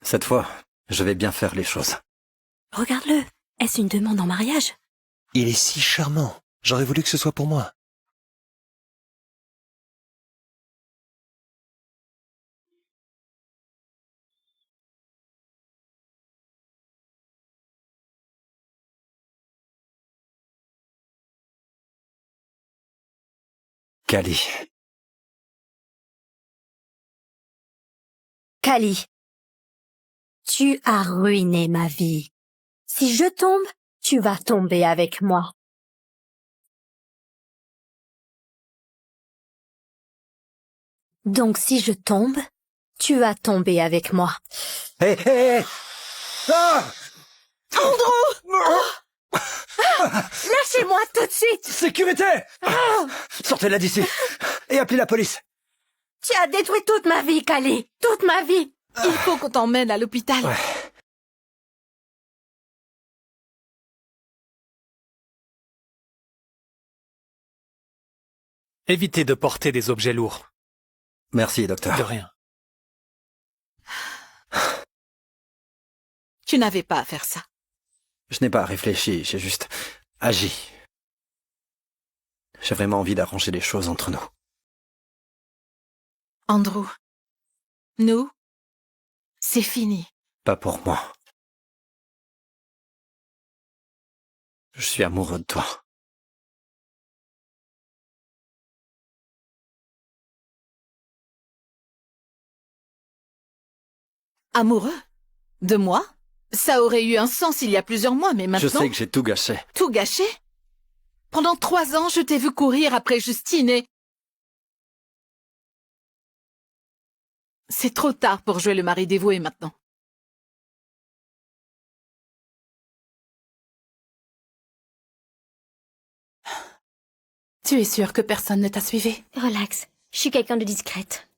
S3: Cette fois, je vais bien faire les choses.
S10: Regarde-le. Est-ce une demande en mariage?
S13: Il est si charmant. J'aurais voulu que ce soit pour moi.
S3: Kali.
S10: Kali, tu as ruiné ma vie. Si je tombe, tu vas tomber avec moi. Donc si je tombe, tu vas tomber avec moi.
S3: Hé, hé, hé! Ah!
S10: Lâchez-moi tout de suite!
S3: Sécurité! Sortez-la d'ici et appelez la police.
S10: Tu as détruit toute ma vie, Kali. Toute ma vie.
S5: Il faut qu'on t'emmène à l'hôpital.
S3: Ouais.
S4: Évitez de porter des objets lourds.
S3: Merci, docteur.
S4: De rien.
S5: Tu n'avais pas à faire ça.
S3: Je n'ai pas réfléchi, j'ai juste agi. J'ai vraiment envie d'arranger les choses entre nous.
S5: Andrew, nous, c'est fini.
S3: Pas pour moi. Je suis amoureux de toi.
S5: Amoureux? De moi? Ça aurait eu un sens il y a plusieurs mois, mais maintenant...
S3: Je sais que j'ai tout gâché.
S5: Tout gâché? Pendant 3 ans, je t'ai vu courir après Justine et... C'est trop tard pour jouer le mari dévoué maintenant.
S6: Tu es sûre que personne ne t'a suivi?
S10: Relax, je suis quelqu'un de discrète.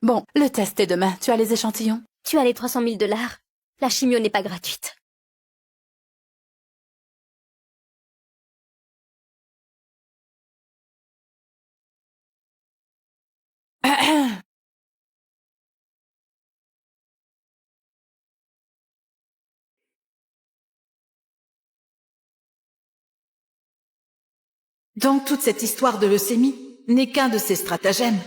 S6: Bon, le test est demain. Tu as les échantillons?
S10: Tu as les 300 000 $. La chimio n'est pas gratuite.
S5: Donc toute cette histoire de leucémie n'est qu'un de ces stratagèmes.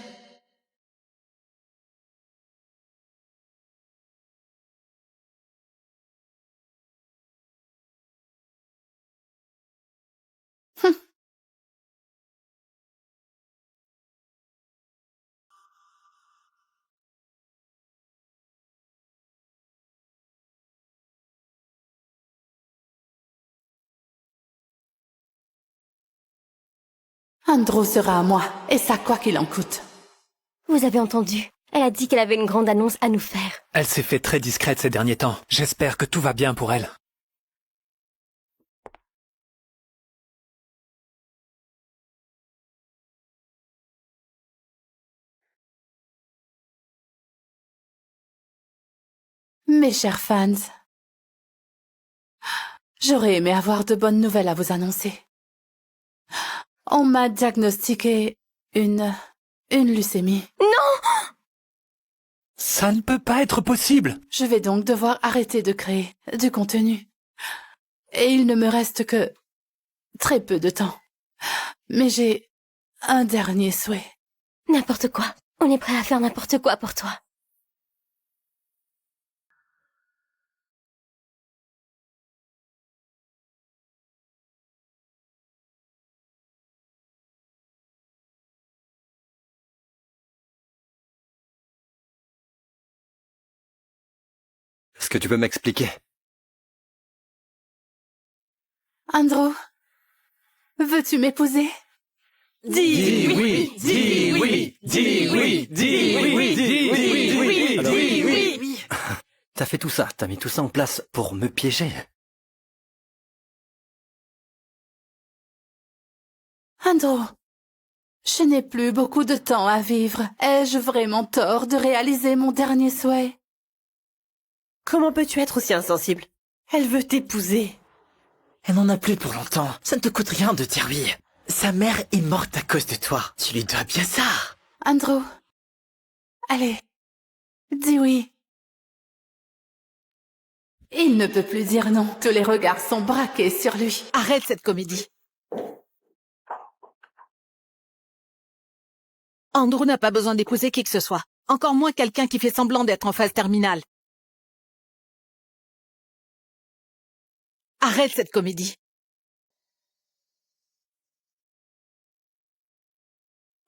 S6: Andrew sera à moi, et ça quoi qu'il en coûte.
S10: Vous avez entendu? Elle a dit qu'elle avait une grande annonce à nous faire.
S4: Elle s'est fait très discrète ces derniers temps. J'espère que tout va bien pour elle.
S6: Mes chers fans, j'aurais aimé avoir de bonnes nouvelles à vous annoncer. On m'a diagnostiqué une leucémie.
S10: Non!
S4: Ça ne peut pas être possible!
S6: Je vais donc devoir arrêter de créer du contenu. Et il ne me reste que très peu de temps. Mais j'ai un dernier souhait.
S10: N'importe quoi. On est prêt à faire n'importe quoi pour toi.
S3: que tu peux m'expliquer?
S6: Andrew, veux-tu m'épouser?
S7: Dis oui, dis oui, dis oui, dis oui, dis oui, dis oui.
S3: T'as fait tout ça, t'as mis tout ça en place pour me piéger.
S6: Andrew, je n'ai plus beaucoup de temps à vivre. Ai-je vraiment tort de réaliser mon dernier souhait?
S14: Comment peux-tu être aussi insensible? Elle veut t'épouser.
S7: Elle n'en a plus pour longtemps. Ça ne te coûte rien de dire oui. Sa mère est morte à cause de toi. Tu lui dois bien ça.
S6: Andrew, allez, dis oui. Il ne peut plus dire non. Tous les regards sont braqués sur lui.
S5: Arrête cette comédie. Andrew n'a pas besoin d'épouser qui que ce soit. Encore moins quelqu'un qui fait semblant d'être en phase terminale. Arrête cette comédie.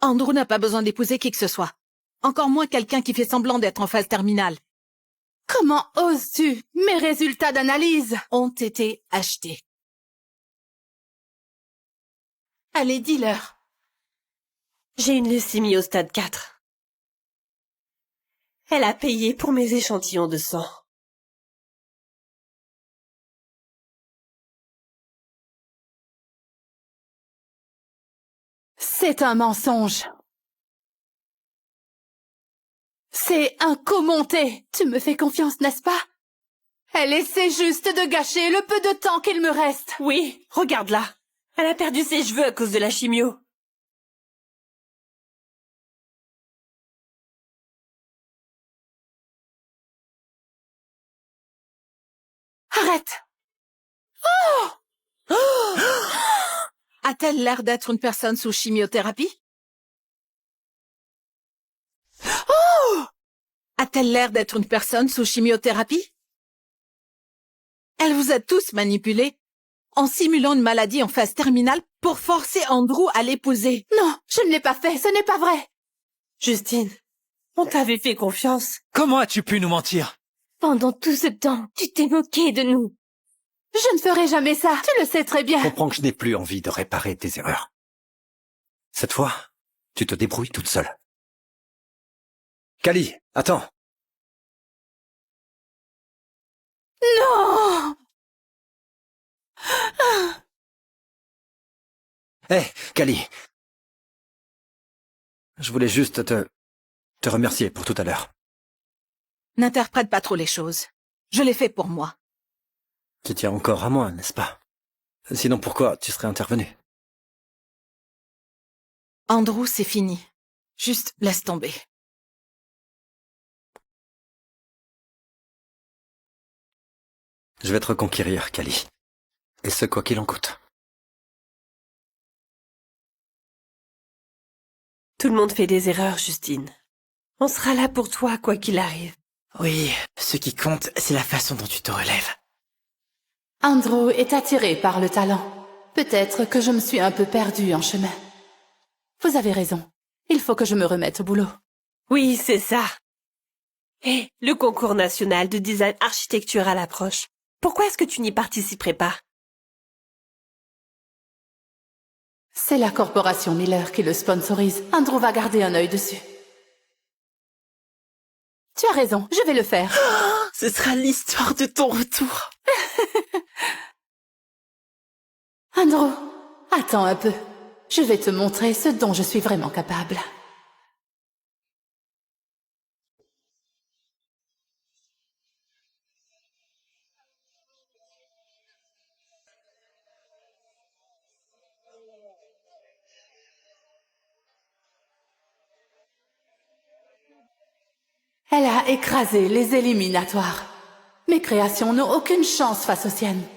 S5: Andrew n'a pas besoin d'épouser qui que ce soit. Encore moins quelqu'un qui fait semblant d'être en phase terminale.
S6: Comment oses-tu? Mes résultats d'analyse
S5: ont été achetés.
S6: Allez, dis-leur.
S14: J'ai une leucémie au stade 4. Elle a payé pour mes échantillons de sang.
S6: C'est un mensonge. C'est un commenté. Tu me fais confiance, n'est-ce pas? Elle essaie juste de gâcher le peu de temps qu'il me reste.
S14: Oui, regarde-la. Elle a perdu ses cheveux à cause de la chimio.
S6: Arrête!
S5: Oh! A-t-elle l'air d'être une personne sous chimiothérapie?
S6: Oh!
S5: A-t-elle l'air d'être une personne sous chimiothérapie? Elle vous a tous manipulés en simulant une maladie en phase terminale pour forcer Andrew à l'épouser.
S6: Non, je ne l'ai pas fait, ce n'est pas vrai.
S14: Justine, on t'avait fait confiance.
S4: Comment as-tu pu nous mentir?
S10: Pendant tout ce temps, tu t'es moqué de nous.
S6: Je ne ferai jamais ça, tu le sais très bien.
S3: Je comprends que je n'ai plus envie de réparer tes erreurs. Cette fois, tu te débrouilles toute seule. Callie, attends.
S6: Non!
S3: Hé, Callie. Je voulais juste te remercier pour tout à l'heure.
S5: N'interprète pas trop les choses. Je l'ai fait pour moi.
S3: Tu tiens encore à moi, n'est-ce pas? Sinon pourquoi tu serais intervenu?
S5: Andrew, c'est fini. Juste laisse tomber.
S3: Je vais te reconquérir, Callie. Et ce quoi qu'il en coûte.
S14: Tout le monde fait des erreurs, Justine. On sera là pour toi, quoi qu'il arrive.
S7: Oui, ce qui compte, c'est la façon dont tu te relèves.
S6: Andrew est attiré par le talent. Peut-être que je me suis un peu perdue en chemin. Vous avez raison. Il faut que je me remette au boulot.
S14: Oui, c'est ça. Et le concours national de design architectural approche. Pourquoi est-ce que tu n'y participerais pas?
S6: C'est la corporation Miller qui le sponsorise. Andrew va garder un œil dessus. Tu as raison, je vais le faire.
S14: Oh, ce sera l'histoire de ton retour.
S6: Andrew, attends un peu. Je vais te montrer ce dont je suis vraiment capable. Elle a écrasé les éliminatoires. Mes créations n'ont aucune chance face aux siennes.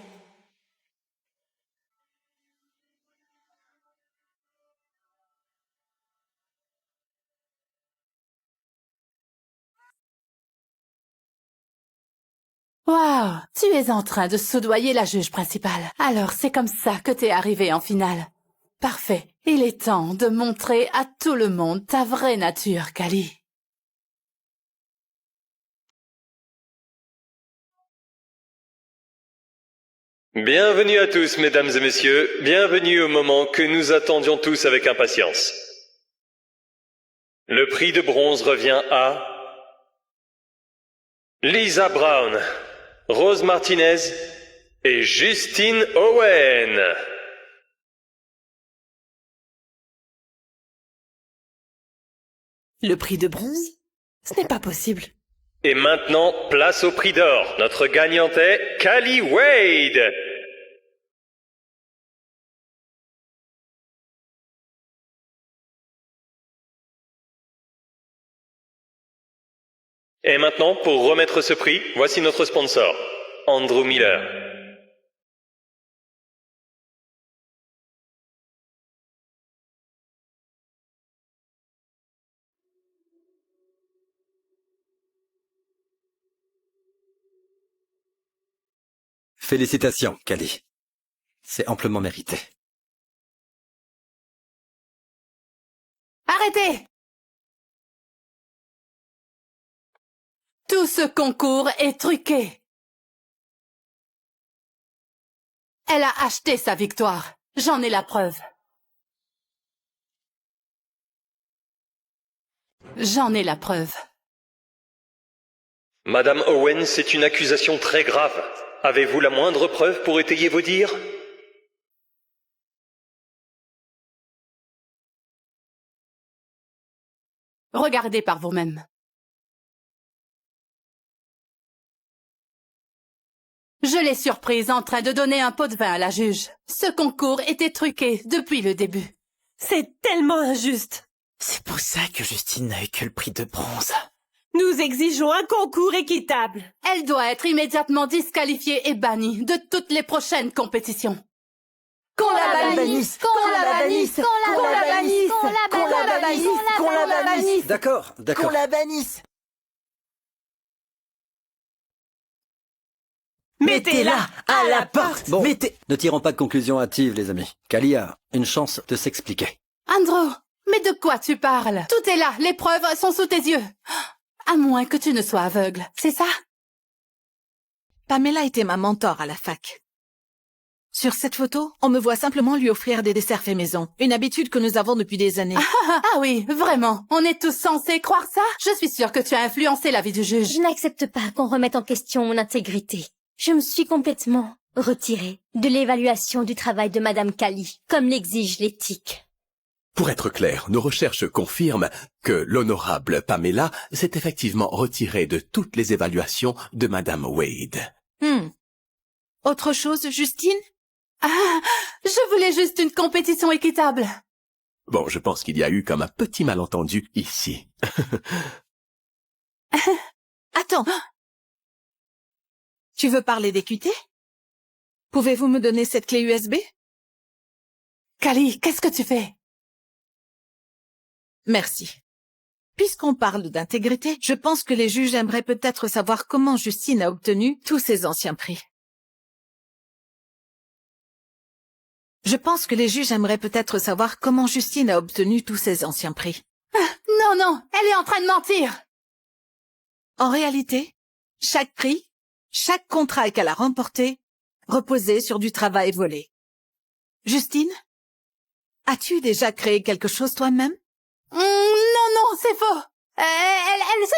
S6: Waouh, tu es en train de soudoyer la juge principale. Alors c'est comme ça que t'es arrivée en finale. Parfait. Il est temps de montrer à tout le monde ta vraie nature, Callie.
S12: Bienvenue à tous, mesdames et messieurs. Bienvenue au moment que nous attendions tous avec impatience. Le prix de bronze revient à Lisa Brown, Rose Martinez et Justine Owen.
S14: Le prix de bronze? Ce n'est pas possible.
S12: Et maintenant, place au prix d'or. Notre gagnante est Callie Wade. Et maintenant, pour remettre ce prix, voici notre sponsor, Andrew Miller.
S3: Félicitations, Callie. C'est amplement mérité.
S6: Arrêtez! Tout ce concours est truqué. Elle a acheté sa victoire. J'en ai la preuve. J'en ai la preuve.
S12: Madame Owen, c'est une accusation très grave. Avez-vous la moindre preuve pour étayer vos dires?
S6: Regardez par vous-même. Je l'ai surprise en train de donner un pot de vin à la juge. Ce concours était truqué depuis le début.
S14: C'est tellement injuste.
S7: C'est pour ça que Justine n'a eu que le prix de bronze.
S14: Nous exigeons un concours équitable.
S6: Elle doit être immédiatement disqualifiée et bannie de toutes les prochaines compétitions.
S10: Qu'on la bannisse! Qu'on la bannisse! Qu'on la bannisse! Qu'on la bannisse! Qu'on la bannisse!
S3: D'accord.
S10: Qu'on la bannisse!
S14: Mettez-la à la porte.
S3: Bon, ne tirons pas de conclusion hâtive, les amis. Callie a une chance de s'expliquer.
S6: Andrew, mais de quoi tu parles? Tout est là, les preuves sont sous tes yeux. À moins que tu ne sois aveugle, c'est ça?
S5: Pamela était ma mentor à la fac. Sur cette photo, on me voit simplement lui offrir des desserts faits maison. Une habitude que nous avons depuis des années.
S6: Ah oui, vraiment. On est tous censés croire ça? Je suis sûre que tu as influencé l'avis du juge.
S10: Je n'accepte pas qu'on remette en question mon intégrité. Je me suis complètement retirée de l'évaluation du travail de Madame Callie, comme l'exige l'éthique.
S11: Pour être clair, nos recherches confirment que l'honorable Pamela s'est effectivement retirée de toutes les évaluations de Madame Wade.
S5: Autre chose, Justine?
S6: Ah, je voulais juste une compétition équitable.
S11: Bon, je pense qu'il y a eu comme un petit malentendu ici.
S5: Attends. Tu veux parler d'équité? Pouvez-vous me donner cette clé USB?
S6: Callie, qu'est-ce que tu fais?
S5: Merci. Puisqu'on parle d'intégrité, je pense que les juges aimeraient peut-être savoir comment Justine a obtenu tous ses anciens prix.
S6: Non, non, elle est en train de mentir.
S5: En réalité, chaque prix, chaque contrat qu'elle a remporté, reposait sur du travail volé. Justine, as-tu déjà créé quelque chose toi-même?
S6: Non, c'est faux. Ce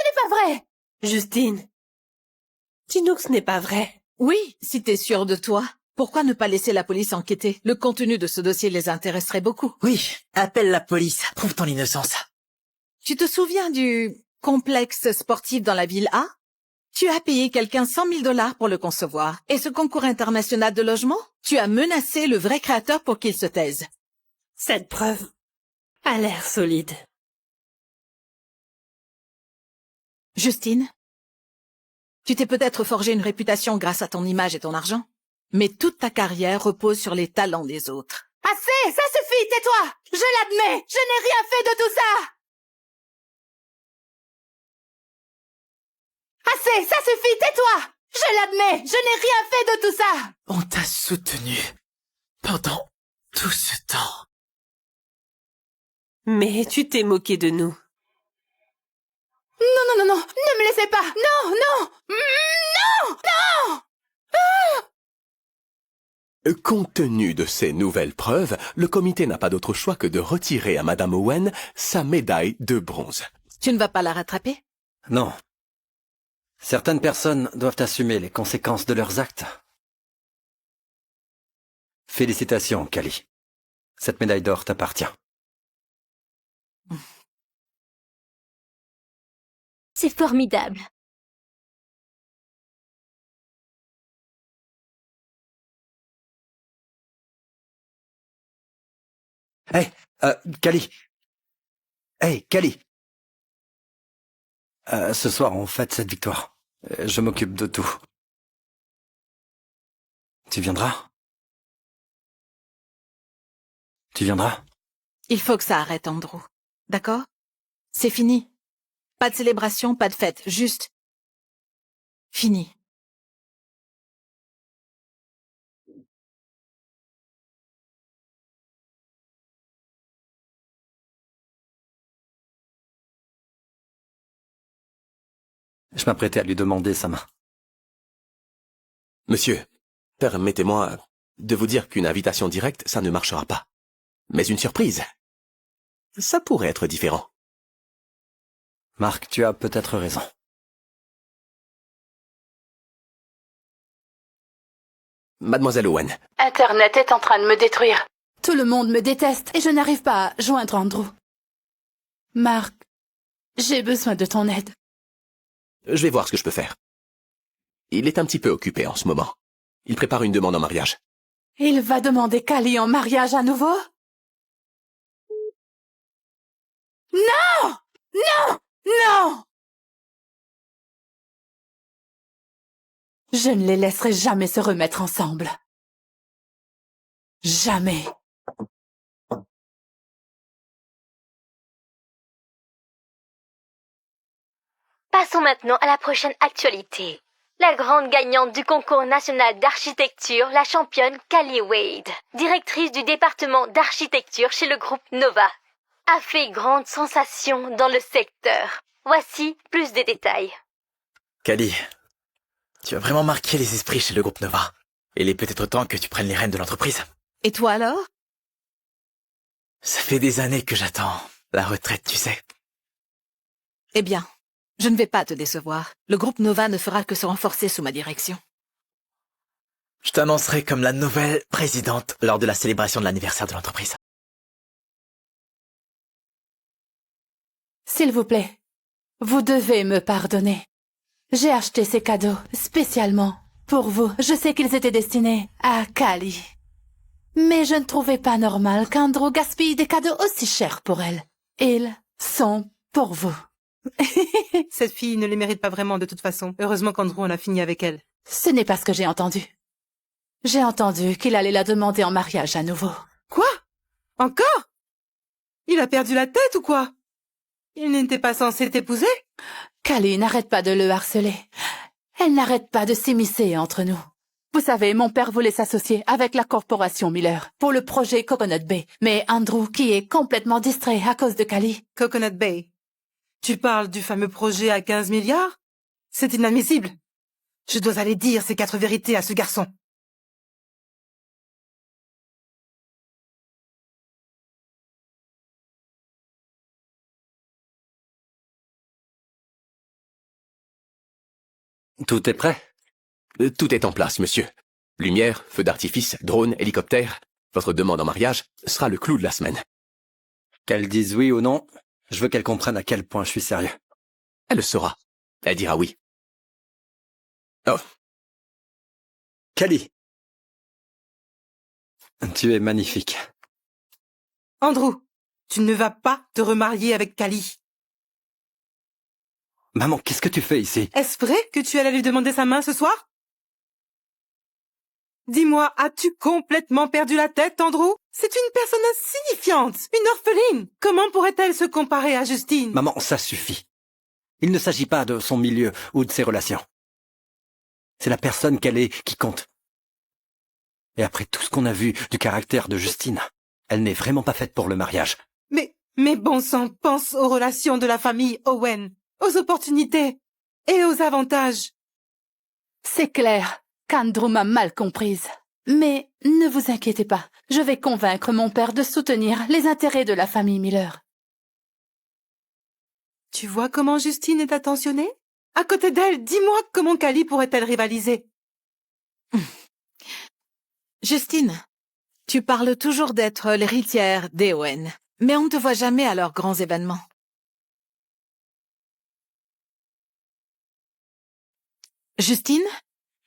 S6: n'est pas vrai.
S14: Justine, dis-nous que ce n'est pas vrai.
S5: Oui, si t'es sûre de toi. Pourquoi ne pas laisser la police enquêter? Le contenu de ce dossier les intéresserait beaucoup.
S7: Oui, appelle la police. Prouve ton innocence.
S5: Tu te souviens du complexe sportif dans la ville A? Tu as payé quelqu'un 100 000 $ pour le concevoir. Et ce concours international de logement? Tu as menacé le vrai créateur pour qu'il se taise.
S14: Cette preuve a l'air solide.
S5: Justine, tu t'es peut-être forgé une réputation grâce à ton image et ton argent, mais toute ta carrière repose sur les talents des autres.
S6: Assez, ça suffit, tais-toi. Je l'admets, je n'ai rien fait de tout ça. Assez, ça suffit, tais-toi. Je l'admets, je n'ai rien fait de tout ça.
S7: On t'a soutenu pendant tout ce temps.
S14: Mais tu t'es moqué de nous.
S6: Non, ne me laissez pas. Non.
S11: Compte tenu de ces nouvelles preuves, le comité n'a pas d'autre choix que de retirer à Madame Owen sa médaille de bronze.
S5: Tu ne vas pas la rattraper?
S3: Non. Certaines personnes doivent assumer les conséquences de leurs actes. Félicitations, Kali. Cette médaille d'or t'appartient.
S10: C'est formidable.
S3: Hey, Kali. Hey, Kali. Ce soir, on fête cette victoire. Je m'occupe de tout. Tu viendras? Tu viendras?
S5: Il faut que ça arrête, Andrew. D'accord? C'est fini. Pas de célébration, pas de fête. Juste... fini.
S3: Je m'apprêtais à lui demander sa main.
S11: Monsieur, permettez-moi de vous dire qu'une invitation directe, ça ne marchera pas. Mais une surprise, ça pourrait être différent.
S3: Marc, tu as peut-être raison.
S11: Mademoiselle Owen.
S6: Internet est en train de me détruire. Tout le monde me déteste et je n'arrive pas à joindre Andrew. Marc, j'ai besoin de ton aide.
S11: Je vais voir ce que je peux faire. Il est un petit peu occupé en ce moment. Il prépare une demande en mariage.
S6: Il va demander Kali en mariage à nouveau? Non! Non! Non! Je ne les laisserai jamais se remettre ensemble. Jamais.
S10: Passons maintenant à la prochaine actualité. La grande gagnante du concours national d'architecture, la championne Kali Wade, directrice du département d'architecture chez le groupe Nova, a fait grande sensation dans le secteur. Voici plus de détails.
S7: Kali, tu as vraiment marqué les esprits chez le groupe Nova. Il est peut-être temps que tu prennes les rênes de l'entreprise.
S5: Et toi alors?
S7: Ça fait des années que j'attends la retraite, tu sais.
S5: Eh bien, je ne vais pas te décevoir. Le groupe Nova ne fera que se renforcer sous ma direction.
S7: Je t'annoncerai comme la nouvelle présidente lors de la célébration de l'anniversaire de l'entreprise.
S6: S'il vous plaît, vous devez me pardonner. J'ai acheté ces cadeaux spécialement pour vous. Je sais qu'ils étaient destinés à Kali. Mais je ne trouvais pas normal qu'Andrew gaspille des cadeaux aussi chers pour elle. Ils sont pour vous.
S8: Cette fille ne les mérite pas vraiment de toute façon. Heureusement qu'Andrew en a fini avec elle.
S6: Ce n'est pas ce que j'ai entendu. J'ai entendu qu'il allait la demander en mariage à nouveau.
S8: Quoi? Encore? Il a perdu la tête ou quoi? Il n'était pas censé t'épouser?
S6: Kali n'arrête pas de le harceler. Elle n'arrête pas de s'immiscer entre nous. Vous savez, mon père voulait s'associer avec la corporation Miller pour le projet Coconut Bay. Mais Andrew, qui est complètement distrait à cause de Kali...
S8: Coconut Bay. Tu parles du fameux projet à 15 milliards? C'est inadmissible. Je dois aller dire ces 4 vérités à ce garçon.
S3: Tout est prêt?
S11: Tout est en place, monsieur. Lumière, feux d'artifice, drone, hélicoptère. Votre demande en mariage sera le clou de la semaine.
S3: Qu'elle dise oui ou non, je veux qu'elle comprenne à quel point je suis sérieux.
S11: Elle le saura. Elle dira oui. Oh.
S3: Kali. Tu es magnifique.
S8: Andrew, tu ne vas pas te remarier avec Kali.
S3: Maman, qu'est-ce que tu fais ici?
S8: Est-ce vrai que tu allais lui demander sa main ce soir? Dis-moi, as-tu complètement perdu la tête, Andrew? C'est une personne insignifiante, une orpheline. Comment pourrait-elle se comparer à Justine?
S3: Maman, ça suffit. Il ne s'agit pas de son milieu ou de ses relations. C'est la personne qu'elle est qui compte. Et après tout ce qu'on a vu du caractère de Justine, elle n'est vraiment pas faite pour le mariage.
S8: Mais bon sang, pense aux relations de la famille Owen, aux opportunités et aux avantages.
S6: C'est clair qu'Andrew m'a mal comprise. Mais ne vous inquiétez pas, je vais convaincre mon père de soutenir les intérêts de la famille Miller.
S8: Tu vois comment Justine est attentionnée? À côté d'elle, dis-moi comment Callie pourrait-elle rivaliser?
S5: Justine, tu parles toujours d'être l'héritière des Owen, mais on ne te voit jamais à leurs grands événements. Justine,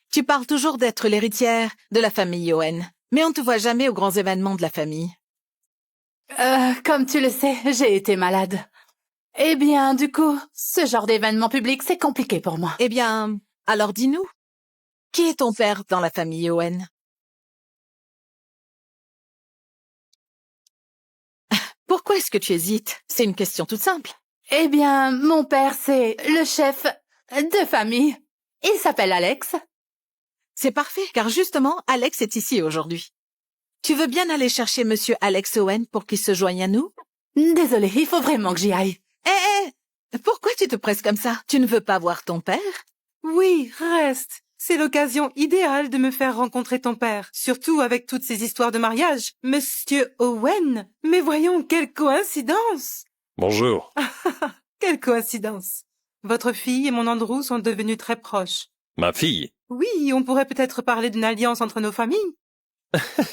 S5: tu parles toujours d'être l'héritière de la famille Owen, mais on ne te voit jamais aux grands événements de la famille.
S6: Comme tu le sais, j'ai été malade. Eh bien, du coup, ce genre d'événement public, c'est compliqué pour moi.
S5: Eh bien, alors dis-nous, qui est ton père dans la famille Owen? Pourquoi est-ce que tu hésites? C'est une question toute simple.
S6: Eh bien, mon père, c'est le chef de famille. Il s'appelle Alex.
S5: C'est parfait, car justement, Alex est ici aujourd'hui. Tu veux bien aller chercher Monsieur Alex Owen pour qu'il se joigne à nous?
S6: Désolée, il faut vraiment que j'y aille.
S5: Pourquoi tu te presses comme ça? Tu ne veux pas voir ton père?
S8: Oui, reste. C'est l'occasion idéale de me faire rencontrer ton père, surtout avec toutes ces histoires de mariage. Monsieur Owen, mais voyons, quelle coïncidence!
S12: Bonjour.
S8: Quelle coïncidence! Votre fille et mon Andrew sont devenus très proches.
S12: Ma fille?
S8: Oui, on pourrait peut-être parler d'une alliance entre nos familles.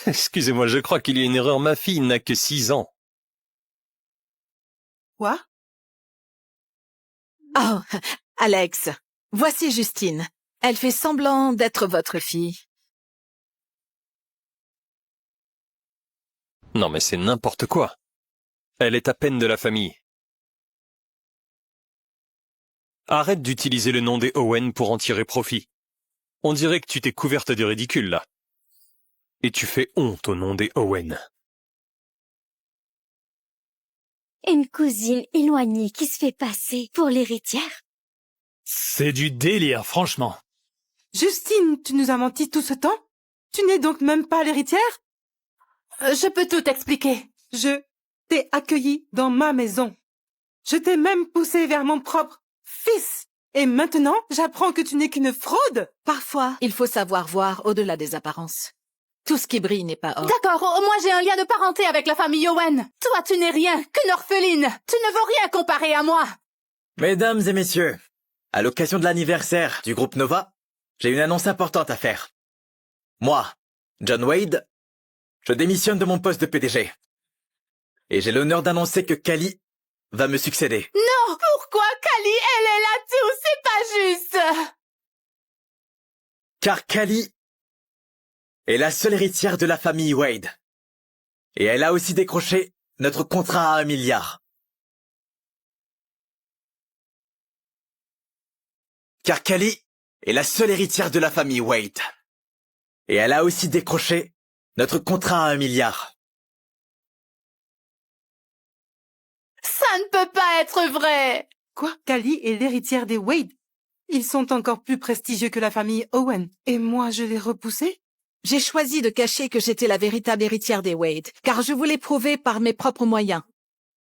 S12: Excusez-moi, je crois qu'il y a une erreur. Ma fille n'a que 6 ans.
S8: Quoi?
S5: Oh, Alex, voici Justine. Elle fait semblant d'être votre fille.
S12: Non mais c'est n'importe quoi. Elle est à peine de la famille. Arrête d'utiliser le nom des Owen pour en tirer profit. On dirait que tu t'es couverte de ridicule, là. Et tu fais honte au nom des Owen.
S10: Une cousine éloignée qui se fait passer pour l'héritière?
S4: C'est du délire, franchement.
S8: Justine, tu nous as menti tout ce temps? Tu n'es donc même pas l'héritière?
S6: Je peux tout expliquer.
S8: Je t'ai accueillie dans ma maison. Je t'ai même poussée vers mon propre fils. Et maintenant, j'apprends que tu n'es qu'une fraude.
S5: Parfois, il faut savoir voir au-delà des apparences. Tout ce qui brille n'est pas or.
S6: D'accord, au moins j'ai un lien de parenté avec la famille Owen. Toi, tu n'es rien qu'une orpheline. Tu ne vaux rien comparé à moi.
S7: Mesdames et messieurs, à l'occasion de l'anniversaire du groupe Nova, j'ai une annonce importante à faire. Moi, John Wade, je démissionne de mon poste de PDG. Et j'ai l'honneur d'annoncer que Callie va me succéder.
S6: Non, pourquoi Callie, elle est là-dessous? C'est pas juste.
S7: Car Callie est la seule héritière de la famille Wade. Et elle a aussi décroché notre contrat à 1 milliard. Car Callie est la seule héritière de la famille Wade. Et elle a aussi décroché notre contrat à 1 milliard.
S6: Ça ne peut pas être vrai.
S8: Quoi? Callie est l'héritière des Wade? Ils sont encore plus prestigieux que la famille Owen. Et moi, je l'ai repoussé?
S5: J'ai choisi de cacher que j'étais la véritable héritière des Wade, car je voulais prouver par mes propres moyens.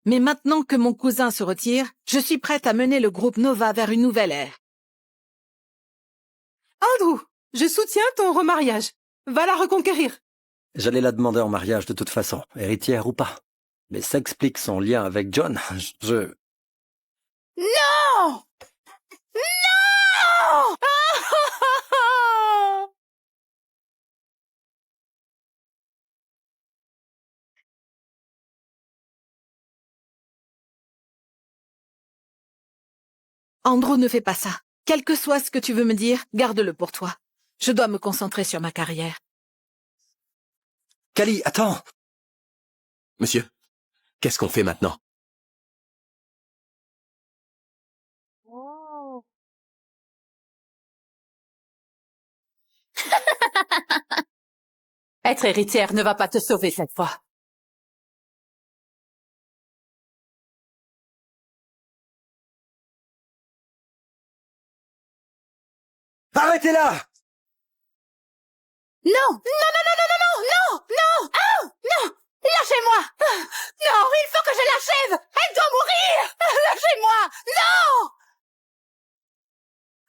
S5: Mais maintenant que mon cousin se retire, je suis prête à mener le groupe Nova vers une nouvelle ère.
S8: Andrew, je soutiens ton remariage. Va la reconquérir.
S3: J'allais la demander en mariage de toute façon, héritière ou pas. Mais ça explique son lien avec John.
S6: Non! Non!
S5: Andrew, ne fais pas ça. Quel que soit ce que tu veux me dire, garde-le pour toi. Je dois me concentrer sur ma carrière.
S3: Callie, attends!
S11: Monsieur, qu'est-ce qu'on fait maintenant?
S6: Être héritière ne va pas te sauver cette fois.
S3: Arrêtez-la!
S6: Non! Non, non, non, non, non, non, non, non! Ah! Non! Lâchez-moi! Non, il faut que je l'achève! Elle doit mourir! Lâchez-moi! Non!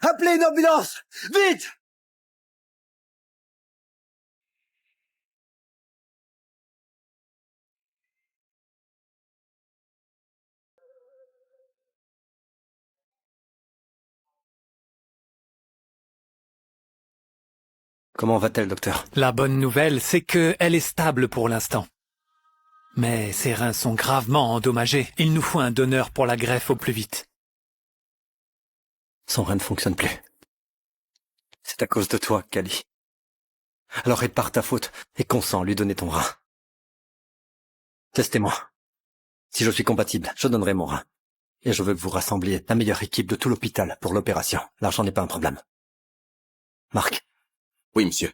S3: Appelez une ambulance! Vite! Comment va-t-elle, docteur?
S4: La bonne nouvelle, c'est que elle est stable pour l'instant. Mais ses reins sont gravement endommagés. Il nous faut un donneur pour la greffe au plus vite.
S3: Son rein ne fonctionne plus. C'est à cause de toi, Kali. Alors répare ta faute et consens à lui donner ton rein. Testez-moi. Si je suis compatible, je donnerai mon rein. Et je veux que vous rassembliez la meilleure équipe de tout l'hôpital pour l'opération. L'argent n'est pas un problème. Marc.
S11: Oui, monsieur.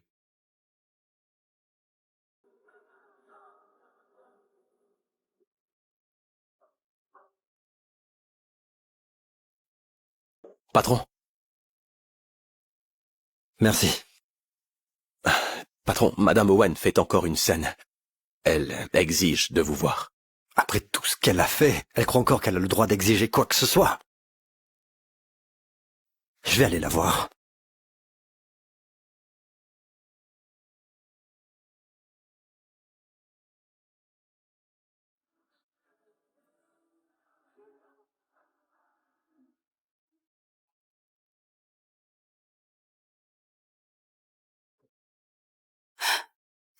S11: Patron.
S3: Merci.
S11: Patron, Madame Owen fait encore une scène. Elle exige de vous voir.
S3: Après tout ce qu'elle a fait, elle croit encore qu'elle a le droit d'exiger quoi que ce soit. Je vais aller la voir.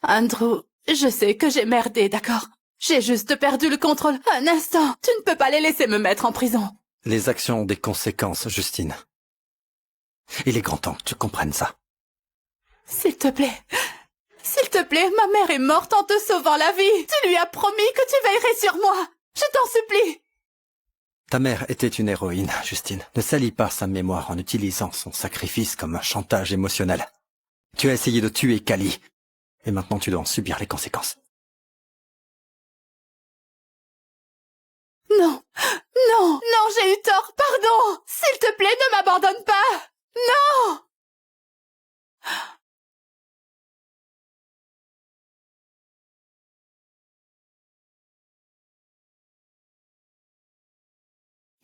S6: Andrew, je sais que j'ai merdé, d'accord? J'ai juste perdu le contrôle. Un instant, tu ne peux pas les laisser me mettre en prison.
S3: Les actions ont des conséquences, Justine. Il est grand temps que tu comprennes ça.
S6: S'il te plaît. S'il te plaît, ma mère est morte en te sauvant la vie. Tu lui as promis que tu veillerais sur moi. Je t'en supplie.
S3: Ta mère était une héroïne, Justine. Ne salis pas sa mémoire en utilisant son sacrifice comme un chantage émotionnel. Tu as essayé de tuer Kali. Et maintenant tu dois en subir les conséquences.
S6: Non, non, non, j'ai eu tort, pardon. S'il te plaît, ne m'abandonne pas. Non.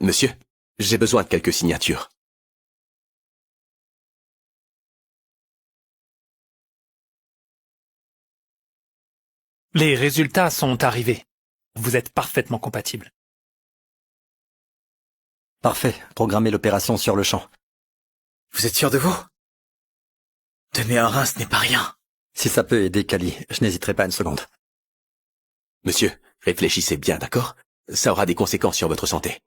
S11: Monsieur, j'ai besoin de quelques signatures.
S4: Les résultats sont arrivés. Vous êtes parfaitement compatibles.
S3: Parfait. Programmez l'opération sur le champ.
S7: Vous êtes sûr de vous? Donner un rein, ce n'est pas rien.
S3: Si ça peut aider Kali, je n'hésiterai pas une seconde.
S11: Monsieur, réfléchissez bien, d'accord? Ça aura des conséquences sur votre santé.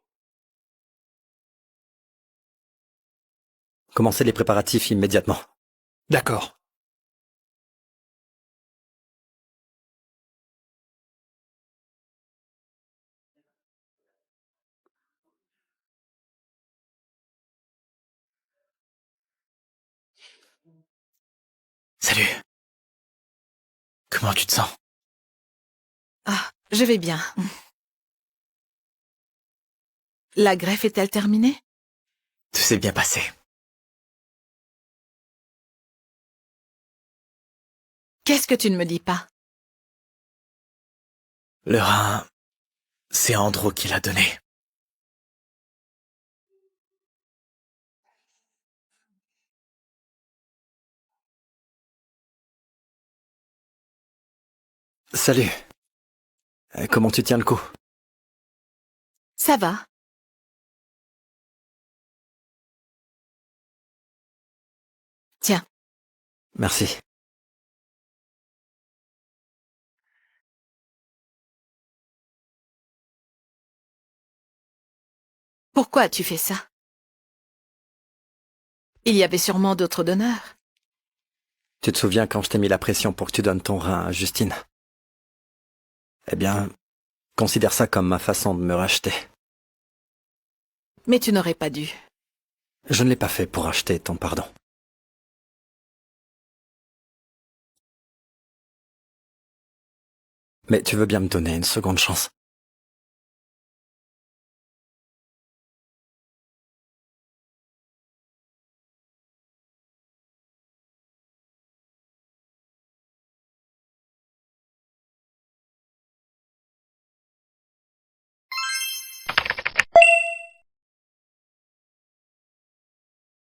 S3: Commencez les préparatifs immédiatement.
S4: D'accord.
S7: Salut. Comment tu te sens?
S5: Ah, je vais bien. La greffe est-elle terminée?
S7: Tout s'est bien passé.
S5: Qu'est-ce que tu ne me dis pas?
S7: Le rein, c'est Andrew qui l'a donné.
S3: Salut. Comment tu tiens le coup?
S5: Ça va. Tiens.
S3: Merci.
S5: Pourquoi as-tu fait ça? Il y avait sûrement d'autres donneurs.
S3: Tu te souviens quand je t'ai mis la pression pour que tu donnes ton rein à Justine? Eh bien, considère ça comme ma façon de me racheter.
S5: Mais tu n'aurais pas dû.
S3: Je ne l'ai pas fait pour acheter ton pardon. Mais tu veux bien me donner une seconde chance?